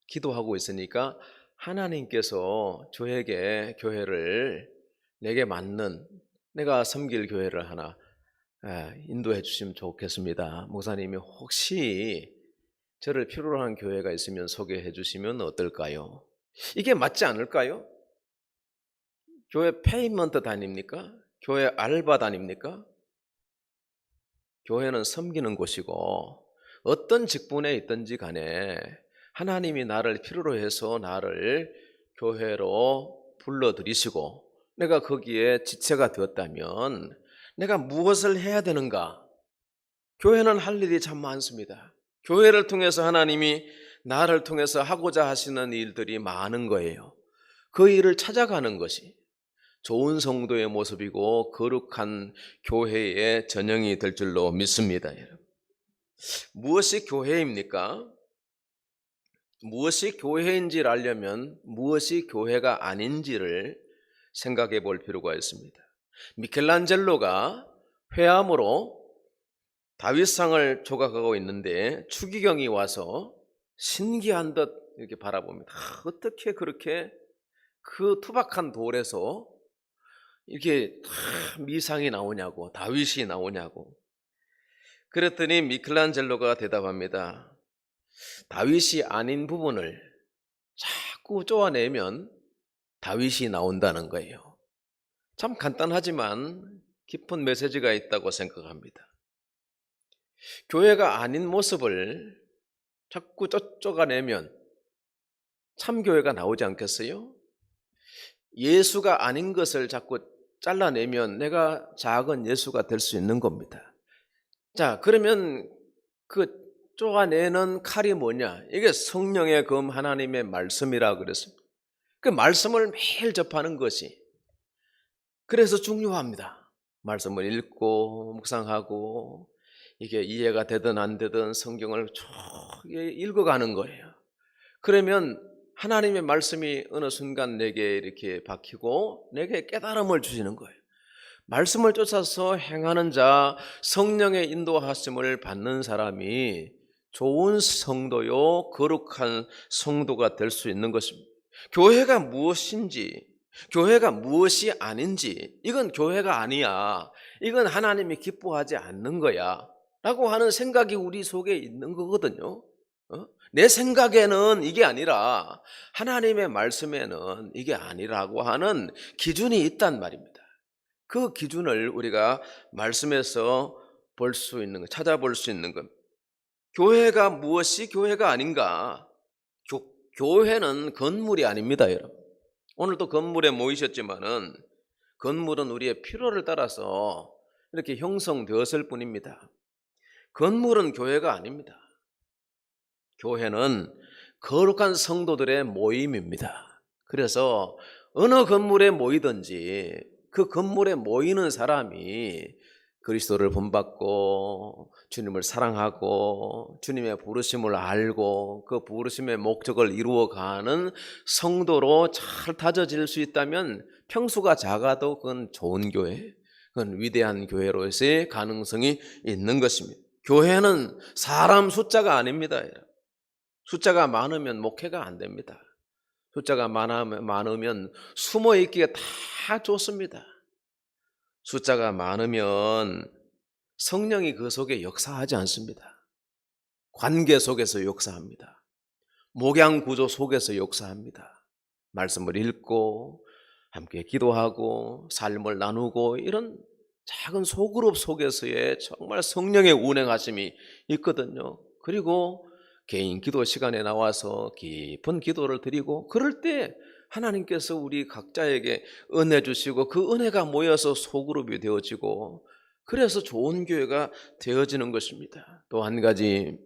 기도하고 있으니까 하나님께서 저에게 교회를 내게 맞는 내가 섬길 교회를 하나 인도해 주시면 좋겠습니다. 목사님이 혹시 저를 필요로 하는 교회가 있으면 소개해 주시면 어떨까요? 이게 맞지 않을까요? 교회 페이먼트 다닙니까? 교회 알바 다닙니까? 교회는 섬기는 곳이고 어떤 직분에 있든지 간에 하나님이 나를 필요로 해서 나를 교회로 불러들이시고 내가 거기에 지체가 되었다면 내가 무엇을 해야 되는가? 교회는 할 일이 참 많습니다. 교회를 통해서 하나님이 나를 통해서 하고자 하시는 일들이 많은 거예요. 그 일을 찾아가는 것이 좋은 성도의 모습이고 거룩한 교회의 전형이 될 줄로 믿습니다. 여러분. 무엇이 교회입니까? 무엇이 교회인지를 알려면 무엇이 교회가 아닌지를 생각해 볼 필요가 있습니다. 미켈란젤로가 회암으로 다윗상을 조각하고 있는데 추기경이 와서 신기한 듯 이렇게 바라봅니다. 어떻게 그렇게 그 투박한 돌에서 이렇게 미상이 나오냐고, 다윗이 나오냐고. 그랬더니 미켈란젤로가 대답합니다. 다윗이 아닌 부분을 자꾸 쪼아내면 다윗이 나온다는 거예요. 참 간단하지만 깊은 메시지가 있다고 생각합니다. 교회가 아닌 모습을 자꾸 쪼가내면 참 교회가 나오지 않겠어요? 예수가 아닌 것을 자꾸 잘라내면 내가 작은 예수가 될 수 있는 겁니다. 자, 그러면 그 쪼아내는 칼이 뭐냐? 이게 성령의 검 하나님의 말씀이라 그랬습니다. 그 말씀을 매일 접하는 것이 그래서 중요합니다. 말씀을 읽고 묵상하고 이게 이해가 되든 안 되든 성경을 쭉 읽어가는 거예요. 그러면 하나님의 말씀이 어느 순간 내게 이렇게 박히고 내게 깨달음을 주시는 거예요. 말씀을 쫓아서 행하는 자, 성령의 인도하심을 받는 사람이 좋은 성도요, 거룩한 성도가 될 수 있는 것입니다. 교회가 무엇인지, 교회가 무엇이 아닌지, 이건 교회가 아니야, 이건 하나님이 기뻐하지 않는 거야 라고 하는 생각이 우리 속에 있는 거거든요. 내 생각에는 이게 아니라 하나님의 말씀에는 이게 아니라고 하는 기준이 있단 말입니다. 그 기준을 우리가 말씀에서 볼 수 있는 것, 찾아볼 수 있는 것. 교회가 무엇이 교회가 아닌가? 교회는 건물이 아닙니다, 여러분. 오늘도 건물에 모이셨지만은 건물은 우리의 필요를 따라서 이렇게 형성되었을 뿐입니다. 건물은 교회가 아닙니다. 교회는 거룩한 성도들의 모임입니다. 그래서 어느 건물에 모이든지 그 건물에 모이는 사람이 그리스도를 본받고 주님을 사랑하고 주님의 부르심을 알고 그 부르심의 목적을 이루어가는 성도로 잘 다져질 수 있다면 평수가 작아도 그건 좋은 교회, 그건 위대한 교회로서의 가능성이 있는 것입니다. 교회는 사람 숫자가 아닙니다. 숫자가 많으면 목회가 안 됩니다. 숫자가 많으면 숨어 있기가 다 좋습니다. 숫자가 많으면 성령이 그 속에 역사하지 않습니다. 관계 속에서 역사합니다. 목양 구조 속에서 역사합니다. 말씀을 읽고 함께 기도하고 삶을 나누고 이런 작은 소그룹 속에서의 정말 성령의 운행하심이 있거든요. 그리고 개인 기도 시간에 나와서 깊은 기도를 드리고 그럴 때 하나님께서 우리 각자에게 은혜 주시고 그 은혜가 모여서 소그룹이 되어지고 그래서 좋은 교회가 되어지는 것입니다. 또 한 가지,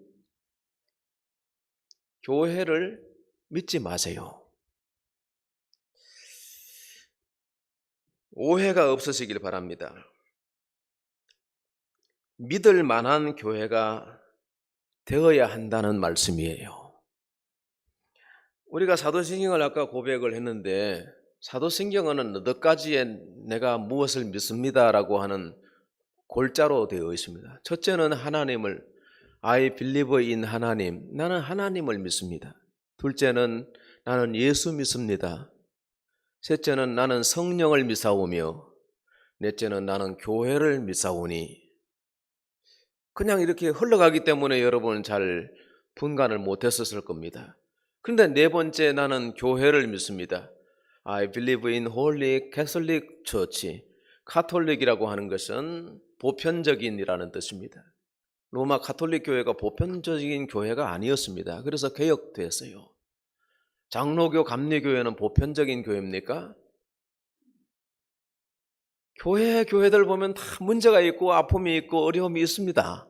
교회를 믿지 마세요. 오해가 없으시길 바랍니다. 믿을 만한 교회가 되어야 한다는 말씀이에요. 우리가 사도신경을 아까 고백을 했는데 사도신경은 너희까지에 내가 무엇을 믿습니다라고 하는 골자로 되어 있습니다. 첫째는 하나님을, I believe in 하나님, 나는 하나님을 믿습니다. 둘째는 나는 예수 믿습니다. 셋째는 나는 성령을 믿사오며 넷째는 나는 교회를 믿사오니. 그냥 이렇게 흘러가기 때문에 여러분 잘 분간을 못했었을 겁니다. 그런데 네 번째, 나는 교회를 믿습니다. I believe in Holy Catholic Church. 카톨릭이라고 하는 것은 보편적인이라는 뜻입니다. 로마 카톨릭 교회가 보편적인 교회가 아니었습니다. 그래서 개혁됐어요. 장로교, 감리교회는 보편적인 교회입니까? 교회들 보면 다 문제가 있고 아픔이 있고 어려움이 있습니다.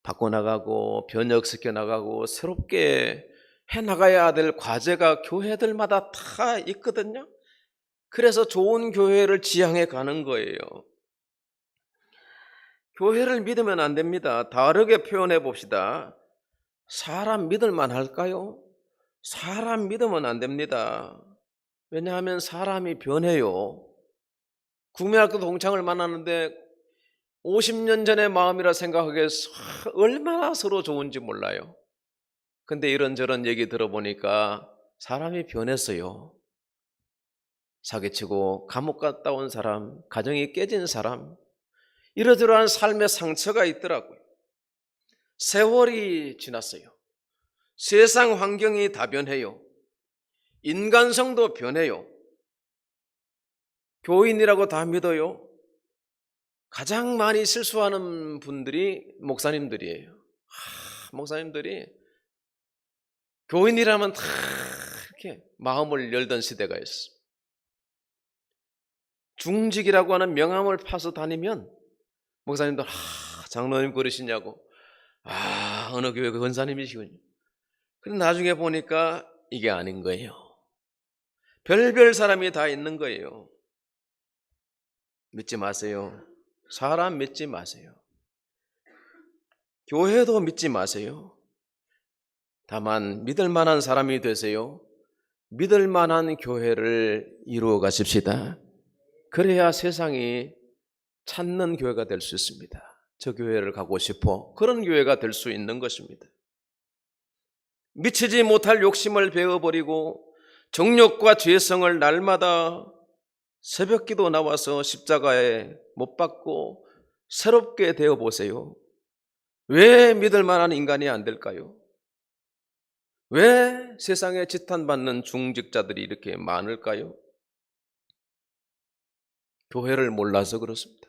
바꿔나가고 변혁시켜 나가고 새롭게 해나가야 될 과제가 교회들마다 다 있거든요. 그래서 좋은 교회를 지향해 가는 거예요. 교회를 믿으면 안 됩니다. 다르게 표현해 봅시다. 사람 믿을만 할까요? 사람 믿으면 안 됩니다. 왜냐하면 사람이 변해요. 구매학교 동창을 만나는데 50년 전의 마음이라 생각하기에 얼마나 서로 좋은지 몰라요. 근데 이런저런 얘기 들어보니까 사람이 변했어요. 사기치고 감옥 갔다 온 사람, 가정이 깨진 사람, 이러저러한 삶의 상처가 있더라고요. 세월이 지났어요. 세상 환경이 다 변해요. 인간성도 변해요. 교인이라고 다 믿어요. 가장 많이 실수하는 분들이 목사님들이에요. 목사님들이 교인이라면 다 이렇게 마음을 열던 시대가 있어. 중직이라고 하는 명함을 파서 다니면 목사님들 장로님 그러시냐고, 어느 교회 권사님이시군요. 근데 나중에 보니까 이게 아닌 거예요. 별별 사람이 다 있는 거예요. 믿지 마세요. 사람 믿지 마세요. 교회도 믿지 마세요. 다만 믿을 만한 사람이 되세요. 믿을 만한 교회를 이루어 가십시다. 그래야 세상이 찾는 교회가 될 수 있습니다. 저 교회를 가고 싶어. 그런 교회가 될 수 있는 것입니다. 미치지 못할 욕심을 베어버리고 정욕과 죄성을 날마다 새벽기도 나와서 십자가에 못 박고 새롭게 되어 보세요. 왜 믿을 만한 인간이 안 될까요? 왜 세상에 지탄받는 중직자들이 이렇게 많을까요? 교회를 몰라서 그렇습니다.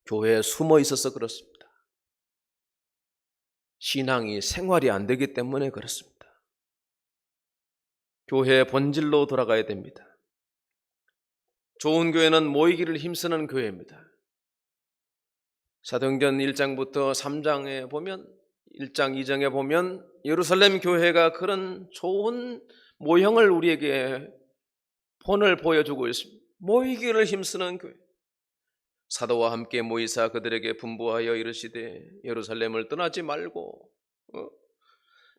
교회에 숨어 있어서 그렇습니다. 신앙이 생활이 안 되기 때문에 그렇습니다. 교회의 본질로 돌아가야 됩니다. 좋은 교회는 모이기를 힘쓰는 교회입니다. 사도행전 1장부터 3장에 보면 1장 2장에 보면 예루살렘 교회가 그런 좋은 모형을 우리에게 본을 보여주고 있습니다. 모이기를 힘쓰는 교회. 사도와 함께 모이사 그들에게 분부하여 이르시되 예루살렘을 떠나지 말고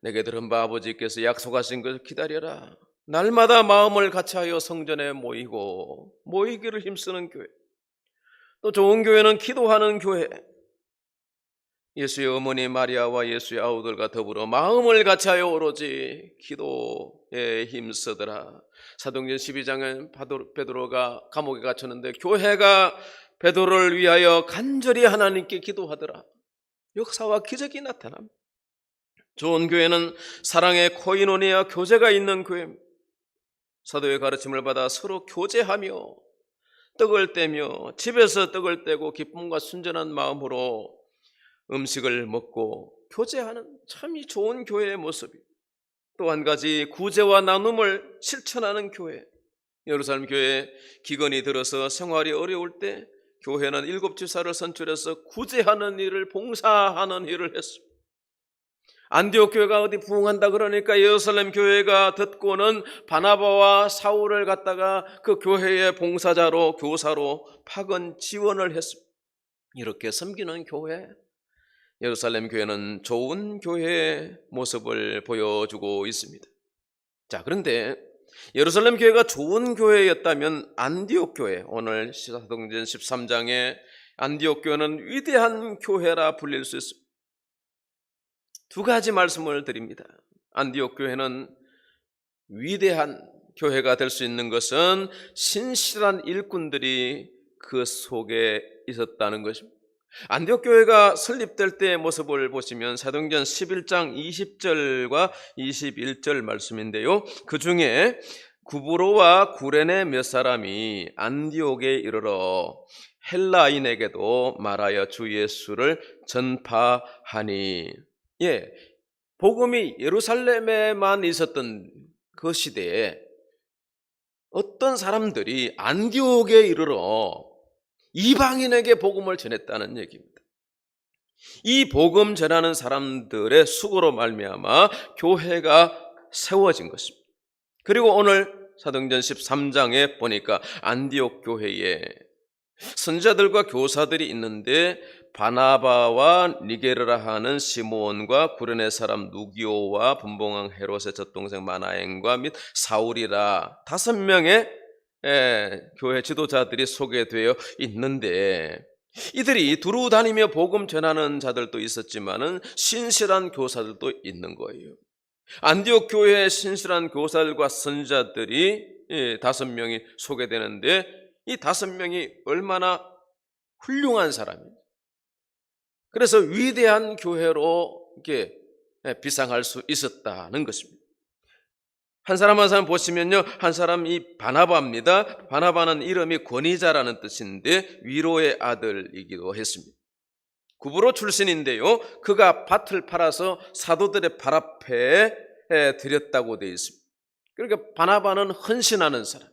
내게 들은 바 아버지께서 약속하신 것을 기다려라. 날마다 마음을 같이하여 성전에 모이기를 힘쓰는 교회. 또 좋은 교회는 기도하는 교회. 예수의 어머니 마리아와 예수의 아우들과 더불어 마음을 같이하여 오로지 기도에 힘쓰더라. 사도행전 12장에 베드로가 감옥에 갇혔는데 교회가 베드로를 위하여 간절히 하나님께 기도하더라. 역사와 기적이 나타납니다. 좋은 교회는 사랑의 코이노니아 교제가 있는 교회입니다. 사도의 가르침을 받아 서로 교제하며 떡을 떼며 집에서 떡을 떼고 기쁨과 순전한 마음으로 음식을 먹고 교제하는 참이 좋은 교회의 모습이. 또 한 가지 구제와 나눔을 실천하는 교회. 예루살렘 교회에 기근이 들어서 생활이 어려울 때 교회는 7지사를 선출해서 구제하는 일을, 봉사하는 일을 했습니다. 안디옥 교회가 어디 부흥한다 그러니까 예루살렘 교회가 듣고는 바나바와 사울을 갖다가 그 교회의 봉사자로, 교사로 파견 지원을 했습니다. 이렇게 섬기는 교회. 예루살렘 교회는 좋은 교회의 모습을 보여주고 있습니다. 자, 그런데 예루살렘 교회가 좋은 교회였다면 안디옥 교회, 오늘 사도행전 13장에 안디옥 교회는 위대한 교회라 불릴 수 있습니다. 두 가지 말씀을 드립니다. 안디옥 교회는 위대한 교회가 될 수 있는 것은 신실한 일꾼들이 그 속에 있었다는 것입니다. 안디옥 교회가 설립될 때의 모습을 보시면 사도행전 11장 20절과 21절 말씀인데요. 그 중에 구브로와 구레네 몇 사람이 안디옥에 이르러 헬라인에게도 말하여 주 예수를 전파하니. 복음이 예루살렘에만 있었던 그 시대에 어떤 사람들이 안디옥에 이르러 이방인에게 복음을 전했다는 얘기입니다. 이 복음 전하는 사람들의 수고로 말미암아 교회가 세워진 것입니다. 그리고 오늘 사도행전 13장에 보니까 안디옥 교회에 선지자들과 교사들이 있는데 바나바와 니게르라 하는 시므온과 구레네 사람 누기오와 분봉왕 헤롯의 젖동생 마나엔과 및 사울이라 5명의 교회 지도자들이 소개되어 있는데 이들이 두루 다니며 복음 전하는 자들도 있었지만은 신실한 교사들도 있는 거예요. 안디옥 교회의 신실한 교사들과 선지자들이 5명이 소개되는데 이 5명이 얼마나 훌륭한 사람이에요. 그래서 위대한 교회로 이렇게 비상할 수 있었다는 것입니다. 한 사람 한 사람 보시면요, 한 사람이 바나바입니다. 바나바는 이름이 권위자라는 뜻인데 위로의 아들이기도 했습니다. 구브로 출신인데요, 그가 밭을 팔아서 사도들의 발 앞에 드렸다고 되어 있습니다. 그러니까 바나바는 헌신하는 사람,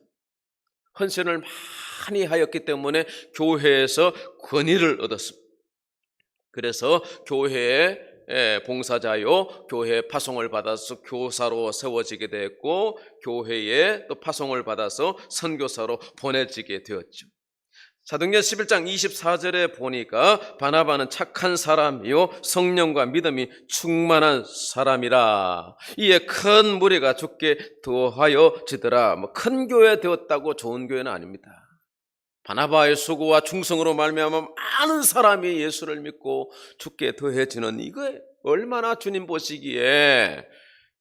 헌신을 많이 하였기 때문에 교회에서 권위를 얻었습니다. 그래서 교회에 봉사자요, 교회 파송을 받아서 교사로 세워지게 됐고, 교회에 또 파송을 받아서 선교사로 보내지게 되었죠. 사도행전 11장 24절에 보니까 바나바는 착한 사람이요 성령과 믿음이 충만한 사람이라. 이에 큰 무리가 죽게 더하여지더라. 큰 교회 되었다고 좋은 교회는 아닙니다. 바나바의 수고와 충성으로 말미암아 많은 사람이 예수를 믿고 죽게 더해지는, 이거 얼마나 주님 보시기에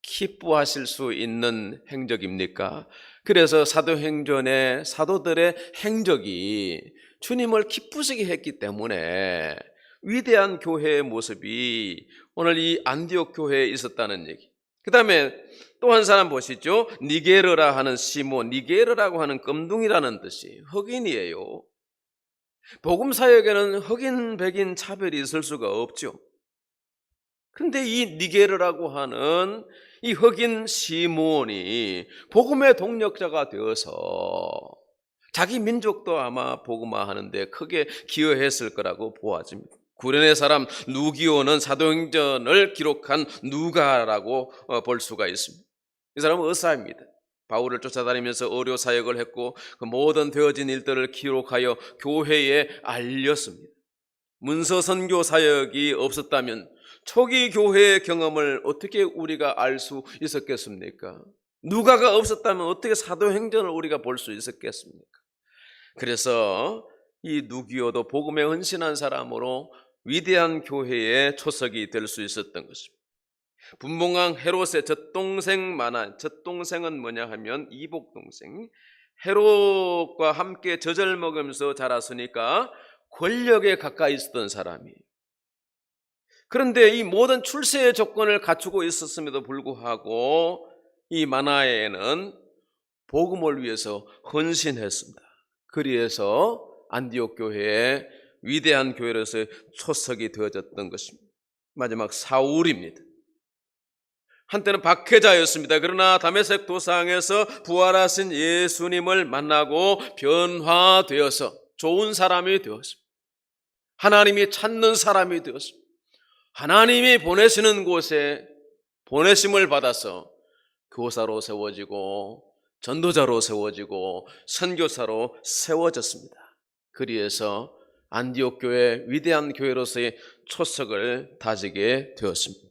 기뻐하실 수 있는 행적입니까? 그래서 사도행전의 사도들의 행적이 주님을 기쁘시게 했기 때문에 위대한 교회의 모습이 오늘 이 안디옥 교회에 있었다는 얘기. 그 다음에 또 한 사람 보시죠. 니게르라 하는 시몬, 니게르라고 하는 껌둥이라는 뜻이 흑인이에요. 복음 사역에는 흑인 백인 차별이 있을 수가 없죠. 그런데 이 니게르라고 하는 이 흑인 시몬이 복음의 동력자가 되어서 자기 민족도 아마 복음화하는데 크게 기여했을 거라고 보아집니다. 구레네 사람 누기오는 사도행전을 기록한 누가라고 볼 수가 있습니다. 이 사람은 의사입니다. 바울을 쫓아다니면서 의료 사역을 했고 그 모든 되어진 일들을 기록하여 교회에 알렸습니다. 문서 선교 사역이 없었다면 초기 교회의 경험을 어떻게 우리가 알 수 있었겠습니까? 누가가 없었다면 어떻게 사도행전을 우리가 볼 수 있었겠습니까? 그래서 이 누기오도 복음에 헌신한 사람으로 위대한 교회의 초석이 될 수 있었던 것입니다. 분봉왕 헤롯의 젖동생 마나, 젖동생은 뭐냐 하면 이복동생, 헤롯과 함께 젖을 먹으면서 자랐으니까 권력에 가까이 있었던 사람이에요. 그런데 이 모든 출세의 조건을 갖추고 있었음에도 불구하고 이 마나에는 복음을 위해서 헌신했습니다. 그래서 안디옥 교회의 위대한 교회로서의 초석이 되어졌던 것입니다. 마지막 사울입니다. 한때는 박해자였습니다. 그러나 다메섹 도상에서 부활하신 예수님을 만나고 변화되어서 좋은 사람이 되었습니다. 하나님이 찾는 사람이 되었습니다. 하나님이 보내시는 곳에 보내심을 받아서 교사로 세워지고 전도자로 세워지고 선교사로 세워졌습니다. 그리해서 안디옥 교회 위대한 교회로서의 초석을 다지게 되었습니다.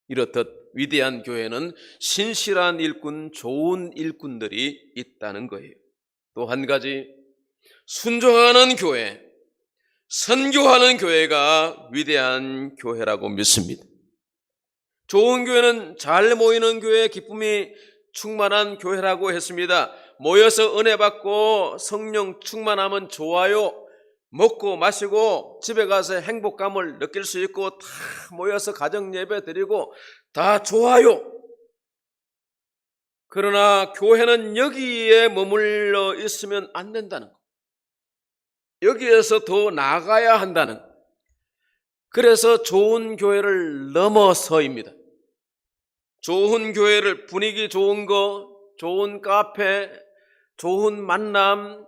이렇듯 위대한 교회는 신실한 일꾼, 좋은 일꾼들이 있다는 거예요. 또 한 가지, 순종하는 교회, 선교하는 교회가 위대한 교회라고 믿습니다. 좋은 교회는 잘 모이는 교회, 기쁨이 충만한 교회라고 했습니다. 모여서 은혜 받고 성령 충만하면 좋아요. 먹고 마시고 집에 가서 행복감을 느낄 수 있고 다 모여서 가정 예배 드리고 다 좋아요. 그러나 교회는 여기에 머물러 있으면 안 된다는 것. 여기에서 더 나아가야 한다는 것. 그래서 좋은 교회를 넘어서입니다. 좋은 교회를, 분위기 좋은 거, 좋은 카페, 좋은 만남,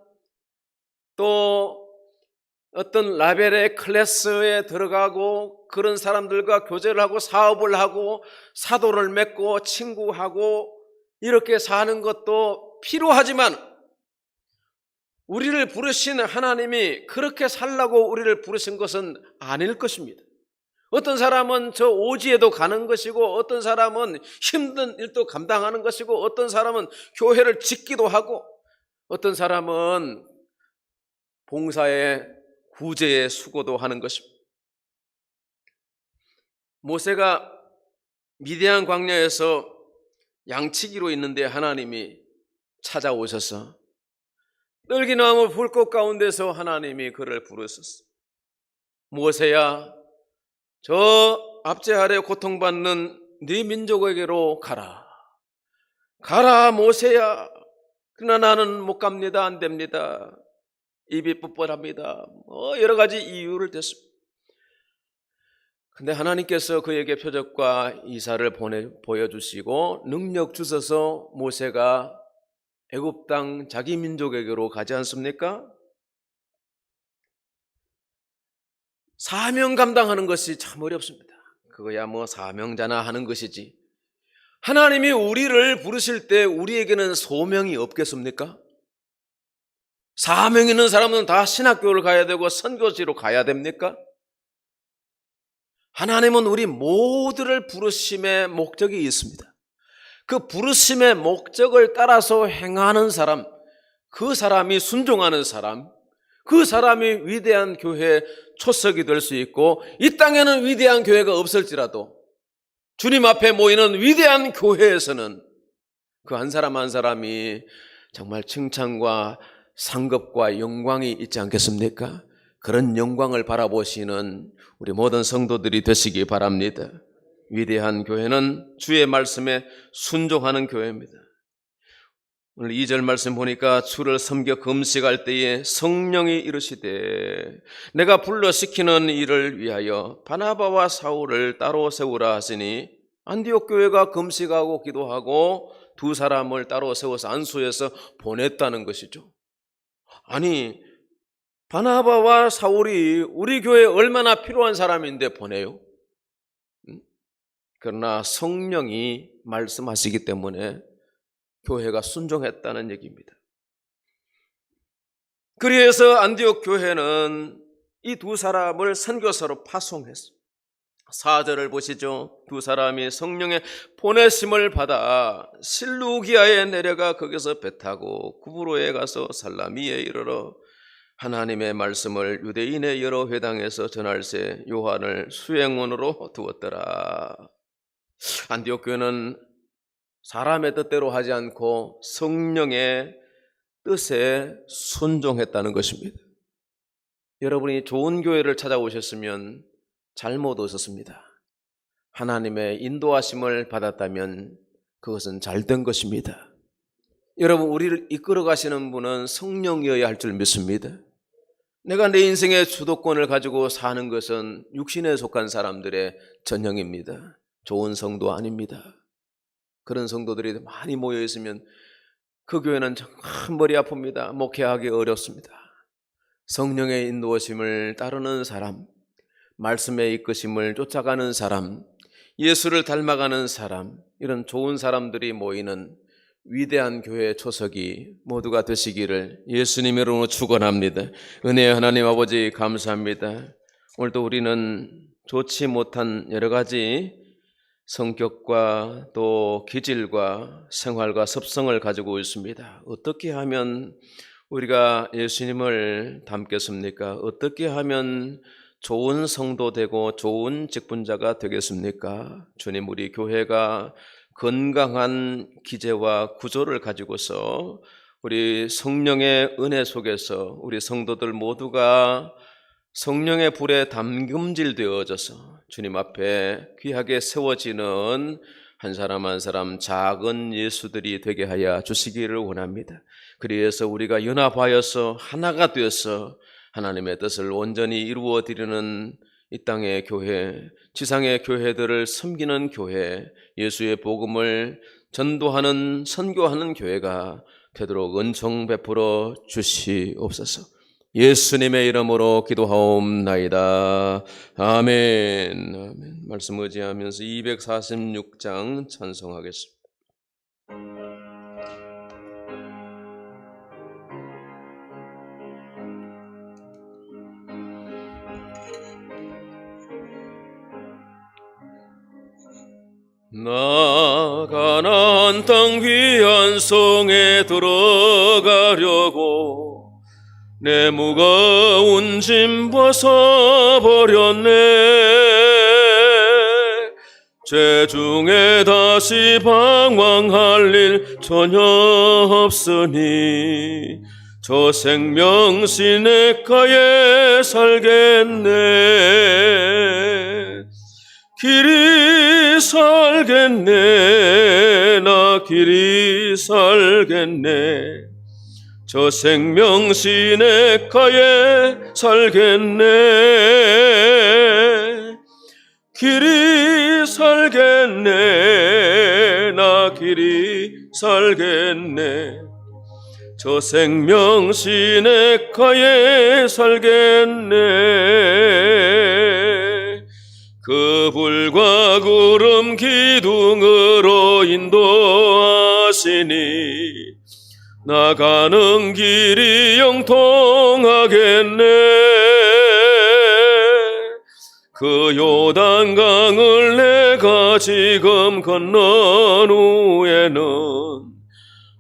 또 어떤 라벨의 클래스에 들어가고 그런 사람들과 교제를 하고 사업을 하고 사도를 맺고 친구하고 이렇게 사는 것도 필요하지만 우리를 부르신 하나님이 그렇게 살라고 우리를 부르신 것은 아닐 것입니다. 어떤 사람은 저 오지에도 가는 것이고 어떤 사람은 힘든 일도 감당하는 것이고 어떤 사람은 교회를 짓기도 하고 어떤 사람은 봉사에 구제의 수고도 하는 것입니다. 모세가 미디안 광야에서 양치기로 있는데 하나님이 찾아오셔서 떨기나무 불꽃 가운데서 하나님이 그를 부르셨어. 모세야, 저 압제 아래 고통받는 네 민족에게로 가라. 가라 모세야. 그러나 나는 못 갑니다. 안 됩니다. 입이 뻣뻣합니다. 여러 가지 이유를 댔습니다. 근데 하나님께서 그에게 표적과 이사를 보여주시고 능력 주셔서 모세가 애굽 땅 자기 민족에게로 가지 않습니까? 사명 감당하는 것이 참 어렵습니다. 그거야 뭐 사명자나 하는 것이지. 하나님이 우리를 부르실 때 우리에게는 소명이 없겠습니까? 사명 있는 사람은 다 신학교를 가야 되고 선교지로 가야 됩니까? 하나님은 우리 모두를 부르심의 목적이 있습니다. 그 부르심의 목적을 따라서 행하는 사람, 그 사람이 순종하는 사람, 그 사람이 위대한 교회의 초석이 될 수 있고, 이 땅에는 위대한 교회가 없을지라도 주님 앞에 모이는 위대한 교회에서는 그 한 사람 한 사람이 정말 칭찬과 상급과 영광이 있지 않겠습니까? 그런 영광을 바라보시는 우리 모든 성도들이 되시기 바랍니다. 위대한 교회는 주의 말씀에 순종하는 교회입니다. 오늘 2절 말씀 보니까 주를 섬겨 금식할 때에 성령이 이르시되 내가 불러 시키는 일을 위하여 바나바와 사울을 따로 세우라 하시니, 안디옥 교회가 금식하고 기도하고 두 사람을 따로 세워서 안수해서 보냈다는 것이죠. 아니, 바나바와 사울이 우리 교회에 얼마나 필요한 사람인데 보내요? 그러나 성령이 말씀하시기 때문에 교회가 순종했다는 얘기입니다. 그래서 안디옥 교회는 이 두 사람을 선교사로 파송했어요. 4절을 보시죠. 두 사람이 성령의 보내심을 받아 실루기아에 내려가 거기서 배 타고 구브로에 가서 살라미에 이르러 하나님의 말씀을 유대인의 여러 회당에서 전할세 요한을 수행원으로 두었더라. 안디옥 교회는 사람의 뜻대로 하지 않고 성령의 뜻에 순종했다는 것입니다. 여러분이 좋은 교회를 찾아오셨으면 잘못 오셨습니다. 하나님의 인도하심을 받았다면 그것은 잘된 것입니다. 여러분, 우리를 이끌어 가시는 분은 성령이어야 할 줄 믿습니다. 내가 내 인생의 주도권을 가지고 사는 것은 육신에 속한 사람들의 전형입니다. 좋은 성도 아닙니다. 그런 성도들이 많이 모여 있으면 그 교회는 정말 머리 아픕니다. 목회하기 어렵습니다. 성령의 인도하심을 따르는 사람, 말씀의 이끄심을 쫓아가는 사람, 예수를 닮아가는 사람, 이런 좋은 사람들이 모이는 위대한 교회의 초석이 모두가 되시기를 예수님의 이름으로 축원합니다. 은혜의 하나님 아버지 감사합니다. 오늘도 우리는 좋지 못한 여러 가지 성격과 또 기질과 생활과 습성을 가지고 있습니다. 어떻게 하면 우리가 예수님을 닮겠습니까? 어떻게 하면 좋은 성도 되고 좋은 직분자가 되겠습니까? 주님, 우리 교회가 건강한 기제와 구조를 가지고서 우리 성령의 은혜 속에서 우리 성도들 모두가 성령의 불에 담금질 되어져서 주님 앞에 귀하게 세워지는 한 사람 한 사람 작은 예수들이 되게 하여 주시기를 원합니다. 그래서 우리가 연합하여서 하나가 되어서 하나님의 뜻을 온전히 이루어 드리는 이 땅의 교회, 지상의 교회들을 섬기는 교회, 예수의 복음을 전도하는 선교하는 교회가 되도록 은총 베풀어 주시옵소서. 예수님의 이름으로 기도하옵나이다. 아멘. 아멘. 말씀 의지하면서 246장 찬송하겠습니다. 나 가나안 땅 귀한 성에 들어가려고 내 무거운 짐 벗어버렸네. 죄중에 다시 방황할 일 전혀 없으니 저 생명 시냇가에 살겠네. 길이 살겠네. 나 길이 살겠네. 저 생명 시냇가에 살겠네. 길이 살겠네. 나 길이 살겠네. 저 생명 시냇가에 살겠네. 그 불과 구름 기둥으로 인도하시니 나가는 길이 영통하겠네. 그 요단강을 내가 지금 건넌 후에는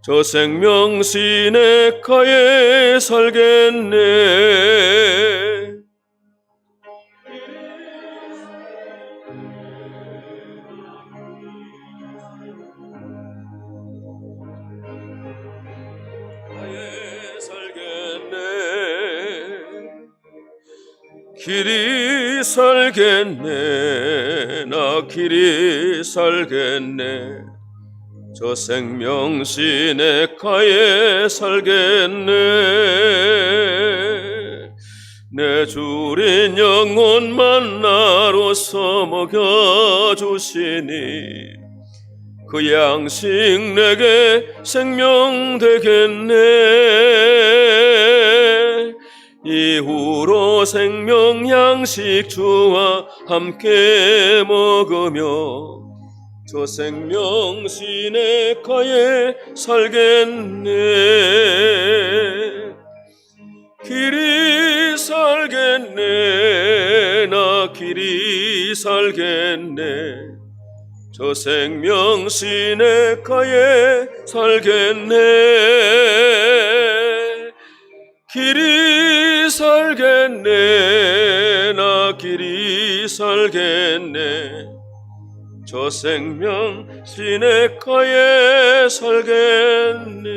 저 생명 시냇가에 살겠네. 길이 살겠네. 나 길이 살겠네. 저 생명 시냇가에 살겠네. 내 주린 영혼 만나로서 먹여주시니 그 양식 내게 생명 되겠네. 이후로 생명 양식 주와 함께 먹으며 저 생명 시냇가에 살겠네. 길이 살겠네. 나 길이 살겠네. 저 생명 시냇가에 살겠네. 길이 살겠네. 나 길이 살겠네. 저 생명 시냇가에 살겠네.